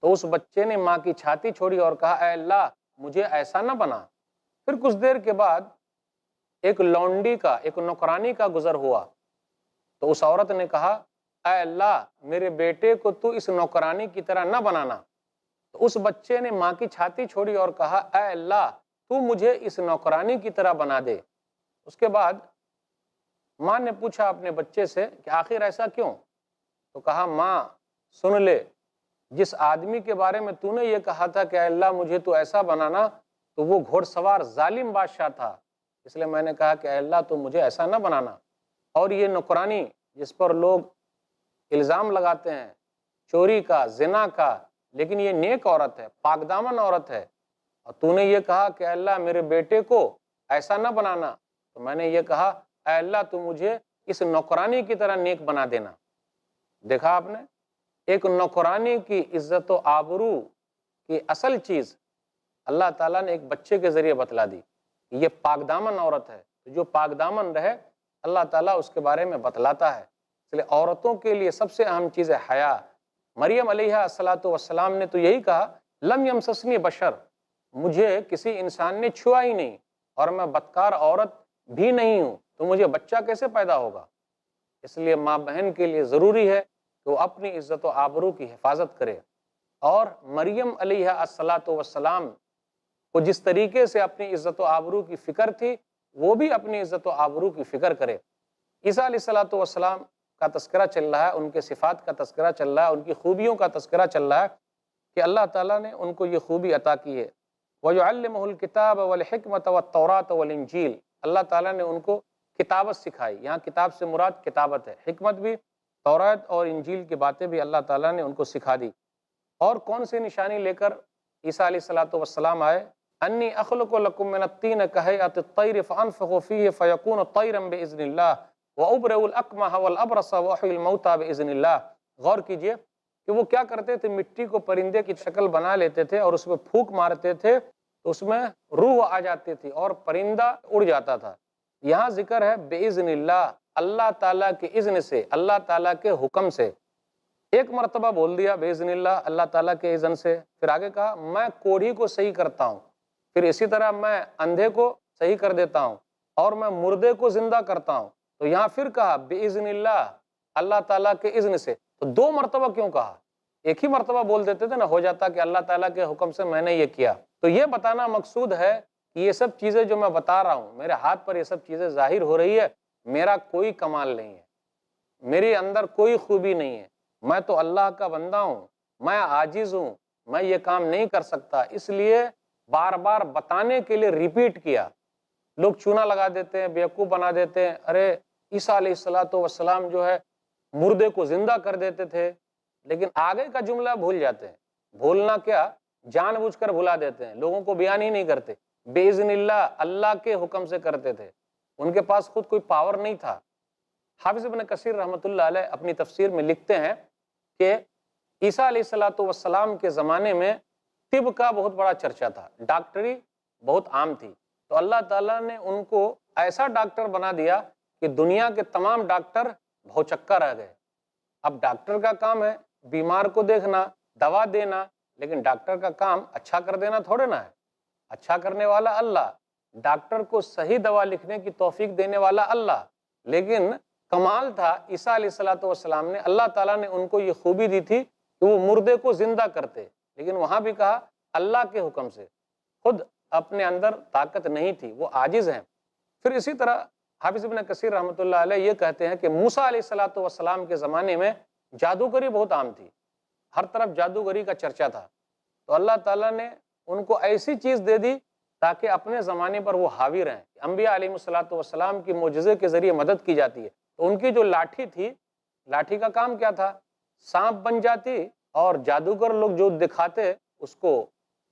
تو اس بچے نے ماں کی چھاتی چھوڑی اور کہا اے اللہ مجھے ایسا نہ بنا۔ پھر کچھ دیر کے بعد ایک لونڈی کا، ایک نوکرانی کا گزر ہوا، تو اس عورت نے کہا اے اللہ میرے بیٹے کو تو اس نوکرانی کی طرح نہ بنانا۔ تو اس بچے نے ماں کی چھاتی چھوڑی اور کہا اے اللہ تو مجھے اس نوکرانی کی طرح بنا دے۔ اس کے بعد ماں نے پوچھا اپنے بچے سے کہ آخر ایسا کیوں؟ تو کہا ماں سن لے، جس آدمی کے بارے میں تو نے یہ کہا تھا کہ اے اللہ مجھے تو ایسا بنانا، تو وہ گھوڑ سوار ظالم بادشاہ تھا، اس لیے میں نے کہا کہ اے اللہ تو مجھے ایسا نہ بنانا۔ اور یہ نوکرانی جس پر لوگ الزام لگاتے ہیں چوری کا، زنا کا، لیکن یہ نیک عورت ہے، پاک دامن عورت ہے، اور تو نے یہ کہا کہ اے اللہ میرے بیٹے کو ایسا نہ بنانا، تو میں نے یہ کہا اے اللہ تو مجھے اس نوکرانی کی طرح نیک بنا دینا۔ دیکھا آپ نے، ایک نوکرانی کی عزت و آبرو کی اصل چیز اللہ تعالیٰ نے ایک بچے کے ذریعے بتلا دی کہ یہ پاک دامن عورت ہے، جو پاک دامن رہے اللہ تعالیٰ اس کے بارے میں بتلاتا ہے۔ اس لیے عورتوں کے لیے سب سے اہم چیز ہے حیا۔ مریم علیہ السلام نے تو یہی کہا لم یمسسنی بشر، مجھے کسی انسان نے چھوا ہی نہیں اور میں بدکار عورت بھی نہیں ہوں، تو مجھے بچہ کیسے پیدا ہوگا؟ اس لیے ماں بہن کے لیے ضروری ہے کہ وہ اپنی عزت و آبرو کی حفاظت کرے، اور مریم علیہ السلام کو جس طریقے سے اپنی عزت و آبرو کی فکر تھی وہ بھی اپنی عزت و آبرو کی فکر کرے۔ عیسیٰ علیہ السلام کا تذکرہ چل رہا ہے، ان کے صفات کا تذکرہ چل رہا ہے، ان کی خوبیوں کا تذکرہ چل رہا ہے کہ اللہ تعالیٰ نے ان کو یہ خوبی عطا کی ہے۔ وَيُعَلِّمُهُ الْكِتَابَ وَالْحِكْمَةَ وَالتَّوْرَاةَ وَالْإِنْجِيلَ، اللہ تعالیٰ نے ان کو کتابت سکھائی، یہاں کتاب سے مراد کتابت ہے، حکمت بھی، تورات اور انجیل کی باتیں بھی اللہ تعالیٰ نے ان کو سکھا دی۔ اور کون سی نشانی لے کر عیسیٰ علیہ السلام آئے؟ انی اخلق لکم من الطین کہیئۃ الطیر فانفخ فیہ فیکون طیرا باذن اللہ وابرئ الاکمہ والابرص واحیی الموتى باذن اللہ۔ غور کیجئے کہ وہ کیا کرتے تھے، مٹی کو پرندے کی شکل بنا لیتے تھے اور اس میں پھونک مارتے تھے تو اس میں روح آ جاتی تھی اور پرندہ اڑ جاتا تھا۔ یہاں ذکر ہے باذن اللہ، اللہ تعالیٰ کے اذن سے، اللہ تعالیٰ کے حکم سے۔ ایک مرتبہ بول دیا باذن اللہ، اللہ تعالیٰ کے اذن سے، پھر آگے کہا میں کوڑھی کو صحیح کرتا ہوں، پھر اسی طرح میں اندھے کو صحیح کر دیتا ہوں اور میں مردے کو زندہ کرتا ہوں۔ تو یہاں پھر کہا باذن اللہ، اللہ تعالیٰ کے اذن سے، تو دو مرتبہ کیوں کہا؟ ایک ہی مرتبہ بول دیتے تھے نا، ہو جاتا کہ اللہ تعالیٰ کے حکم سے میں نے یہ کیا۔ تو یہ بتانا مقصود ہے کہ یہ سب چیزیں جو میں بتا رہا ہوں، میرے ہاتھ پر یہ سب چیزیں ظاہر ہو رہی ہے، میرا کوئی کمال نہیں ہے، میرے اندر کوئی خوبی نہیں ہے، میں تو اللہ کا بندہ ہوں، میں عاجز ہوں، میں یہ کام نہیں کر سکتا۔ اس لیے بار بار بتانے کے لیے ریپیٹ کیا۔ لوگ چونا لگا دیتے ہیں، بیوقوف بنا دیتے ہیں، ارے عیسیٰ علیہ السلام جو ہے مردے کو زندہ کر دیتے تھے، لیکن آگے کا جملہ بھول جاتے ہیں۔ بھولنا کیا، جان بوجھ کر بھلا دیتے ہیں، لوگوں کو بیان ہی نہیں کرتے۔ باذن اللہ، اللہ کے حکم سے کرتے تھے، ان کے پاس خود کوئی پاور نہیں تھا۔ حافظ ابن کثیر رحمۃ اللہ علیہ اپنی تفسیر میں لکھتے ہیں کہ عیسیٰ علیہ السلام کے زمانے میں طب کا بہت بڑا چرچا تھا، ڈاکٹری بہت عام تھی، تو اللہ تعالیٰ نے ان کو ایسا ڈاکٹر بنا دیا کہ دنیا کے تمام ڈاکٹر بھوچکا رہ گئے۔ اب ڈاکٹر کا کام ہے بیمار کو دیکھنا، دوا دینا، لیکن ڈاکٹر کا کام اچھا کر دینا تھوڑے نہ ہے، اچھا کرنے والا اللہ، ڈاکٹر کو صحیح دوا لکھنے کی توفیق دینے والا اللہ۔ لیکن کمال تھا عیسیٰ علیہ السلام نے، اللہ تعالیٰ نے ان کو یہ خوبی دی تھی کہ وہ مردے کو زندہ کرتے، لیکن وہاں بھی کہا اللہ کے حکم سے، خود اپنے اندر طاقت نہیں تھی، وہ عاجز ہیں۔ پھر اسی طرح حافظ ابن کثیر رحمۃ اللہ علیہ یہ کہتے ہیں کہ موسیٰ علیہ السلام کے زمانے میں جادوگری بہت عام تھی، ہر طرف جادوگری کا چرچا تھا، تو اللہ تعالیٰ نے ان کو ایسی چیز دے دی تاکہ اپنے زمانے پر وہ حاوی رہیں۔ انبیاء علیہ السلام کی معجزے کے ذریعے مدد کی جاتی ہے، تو ان کی جو لاٹھی تھی، لاٹھی کا کام کیا تھا، سانپ بن جاتی اور جادوگر لوگ جو دکھاتے اس کو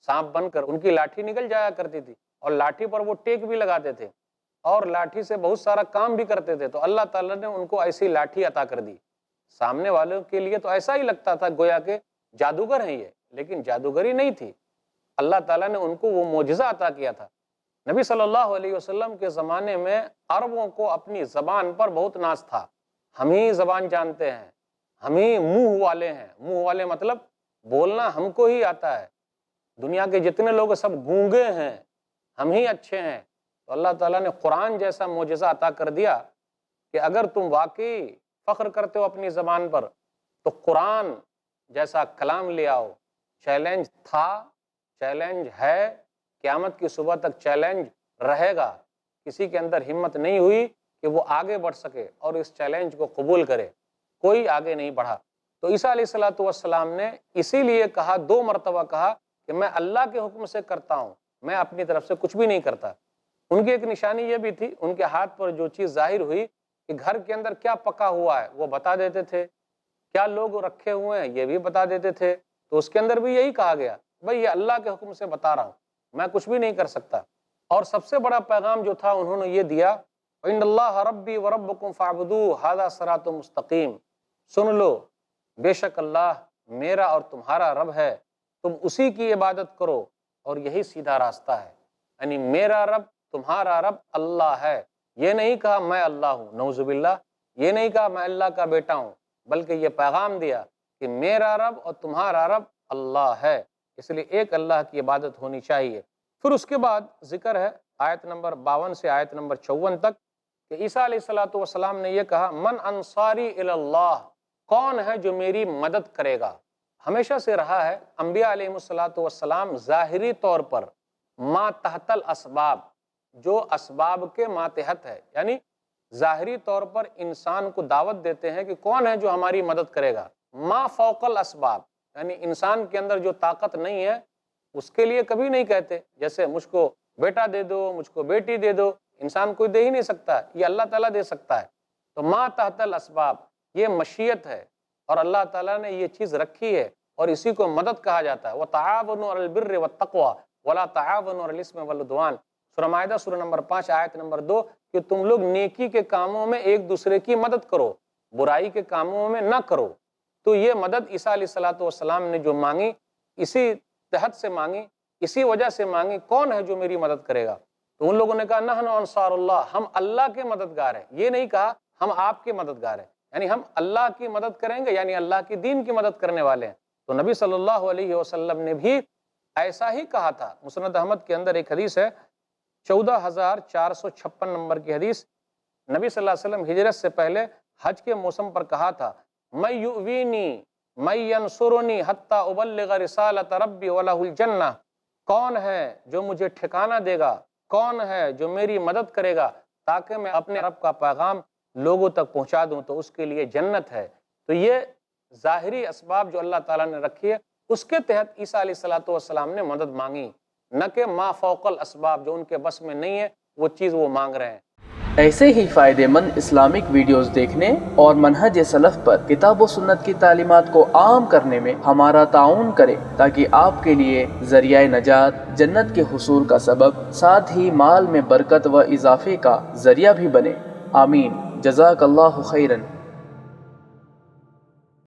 سانپ بن کر ان کی لاٹھی نکل جایا کرتی تھی، اور لاٹھی پر وہ ٹیک بھی لگاتے تھے اور لاٹھی سے بہت سارا کام بھی کرتے تھے۔ تو اللہ تعالیٰ نے ان کو ایسی لاٹھی عطا کر دی، سامنے والوں کے لیے تو ایسا ہی لگتا تھا گویا کہ جادوگر ہیں یہ، لیکن جادوگری نہیں تھی، اللہ تعالیٰ نے ان کو وہ معجزہ عطا کیا تھا۔ نبی صلی اللہ علیہ وسلم کے زمانے میں عربوں کو اپنی زبان پر بہت ناز تھا، ہم ہی زبان جانتے ہیں، ہم ہی منہ والے ہیں، منہ والے مطلب بولنا ہم کو ہی آتا ہے، دنیا کے جتنے لوگ سب گونگے ہیں، ہم ہی اچھے ہیں۔ تو اللہ تعالیٰ نے قرآن جیسا معجزہ عطا کر دیا کہ اگر تم واقعی فخر کرتے ہو اپنی زبان پر تو قرآن جیسا کلام لے آؤ۔ چیلنج تھا، چیلنج ہے قیامت کی صبح تک چیلنج رہے گا، کسی کے اندر ہمت نہیں ہوئی کہ وہ آگے بڑھ سکے اور اس چیلنج کو قبول کرے، کوئی آگے نہیں بڑھا۔ تو عیسیٰ علیہ السلام نے اسی لیے کہا، 2 مرتبہ کہا کہ میں اللہ کے حکم سے کرتا ہوں، میں اپنی طرف سے کچھ بھی نہیں کرتا۔ ان کی ایک نشانی یہ بھی تھی، ان کے ہاتھ پر جو چیز ظاہر ہوئی کہ گھر کے اندر کیا پکا ہوا ہے وہ بتا دیتے تھے، کیا لوگ رکھے ہوئے ہیں یہ بھی بتا دیتے تھے۔ تو اس کے اندر بھی یہی کہا گیا، بھئی یہ اللہ کے حکم سے بتا رہا ہوں، میں کچھ بھی نہیں کر سکتا۔ اور سب سے بڑا پیغام جو تھا انہوں نے یہ دیا، وَإِنَّ اللَّهَ رَبِّي وَرَبُّكُمْ فَاعْبُدُوهُ هَذَا صِرَاطٌ مُسْتَقِيمٌ، سن لو، بے شک اللہ میرا اور تمہارا رب ہے، تم اسی کی عبادت کرو اور یہی سیدھا راستہ ہے۔ یعنی میرا رب، تمہارا رب اللہ ہے۔ یہ نہیں کہا میں اللہ ہوں، نعوذ باللہ، یہ نہیں کہا میں اللہ کا بیٹا ہوں، بلکہ یہ پیغام دیا کہ میرا رب اور تمہارا رب اللہ ہے، اس لیے ایک اللہ کی عبادت ہونی چاہیے۔ پھر اس کے بعد ذکر ہے آیت نمبر 52 سے آیت نمبر 54 تک کہ عیسیٰ علیہ السلام نے یہ کہا، من انصاری الی اللہ، کون ہے جو میری مدد کرے گا؟ ہمیشہ سے رہا ہے انبیاء علیہ السلام ظاہری طور پر ما تحت الاسباب، جو اسباب کے ماتحت ہے، یعنی ظاہری طور پر انسان کو دعوت دیتے ہیں کہ کون ہے جو ہماری مدد کرے گا۔ ما فوق الاسباب، یعنی انسان کے اندر جو طاقت نہیں ہے اس کے لیے کبھی نہیں کہتے، جیسے مجھ کو بیٹا دے دو، مجھ کو بیٹی دے دو، انسان کوئی دے ہی نہیں سکتا، یہ اللہ تعالیٰ دے سکتا ہے۔ تو ما تحت الاسباب یہ مشیت ہے، اور اللہ تعالیٰ نے یہ چیز رکھی ہے اور اسی کو مدد کہا جاتا ہے۔ وَتَعَاوَنُوا عَلَى الْبِرِّ وَالتَّقْوَى وَلَا تَعَاوَنُوا عَلَى الْإِثْمِ وَالْعُدْوَانِ، سورہ مائدہ سورہ نمبر 5 آیت نمبر 2، کہ تم لوگ نیکی کے کاموں میں ایک دوسرے کی مدد کرو، برائی کے کاموں میں نہ کرو۔ تو یہ مدد عیسیٰ علیہ السلام نے جو مانگی، اسی تحت سے مانگی، اسی وجہ سے مانگی، کون ہے جو میری مدد کرے گا؟ تو ان لوگوں نے کہا نحن انصار اللہ، ہم اللہ کے مددگار ہیں۔ یہ نہیں کہا ہم آپ کے مددگار ہیں، یعنی ہم اللہ کی مدد کریں گے، یعنی اللہ کی دین کی مدد کرنے والے ہیں۔ تو نبی صلی اللہ علیہ وسلم نے بھی ایسا ہی کہا تھا۔ مسند احمد کے اندر ایک حدیث ہے، 14,456 نمبر کی حدیث، نبی صلی اللہ علیہ وسلم ہجرت سے پہلے حج کے موسم پر کہا تھا، میں یؤوینی میں ینصرنی حتی ابلغ رسالت ربی ولہ الجنہ، کون ہے جو مجھے ٹھکانہ دے گا، کون ہے جو میری مدد کرے گا تاکہ میں اپنے رب کا پیغام لوگوں تک پہنچا دوں، تو اس کے لیے جنت ہے۔ تو یہ ظاہری اسباب جو اللہ تعالیٰ نے رکھی ہے، اس کے تحت عیسیٰ علیہ السلام نے مدد مانگی، نہ کہ ما فوق الاسباب، جو ان کے بس میں نہیں ہے وہ چیز وہ مانگ رہے ہیں۔
ایسے ہی فائدہ مند اسلامک ویڈیوز دیکھنے اور منہج سلف پر کتاب و سنت کی تعلیمات کو عام کرنے میں ہمارا تعاون کریں، تاکہ آپ کے لیے ذریعہ نجات، جنت کے حصول کا سبب، ساتھ ہی مال میں برکت و اضافے کا ذریعہ بھی بنے۔ آمین۔ جزاک اللہ خیرن۔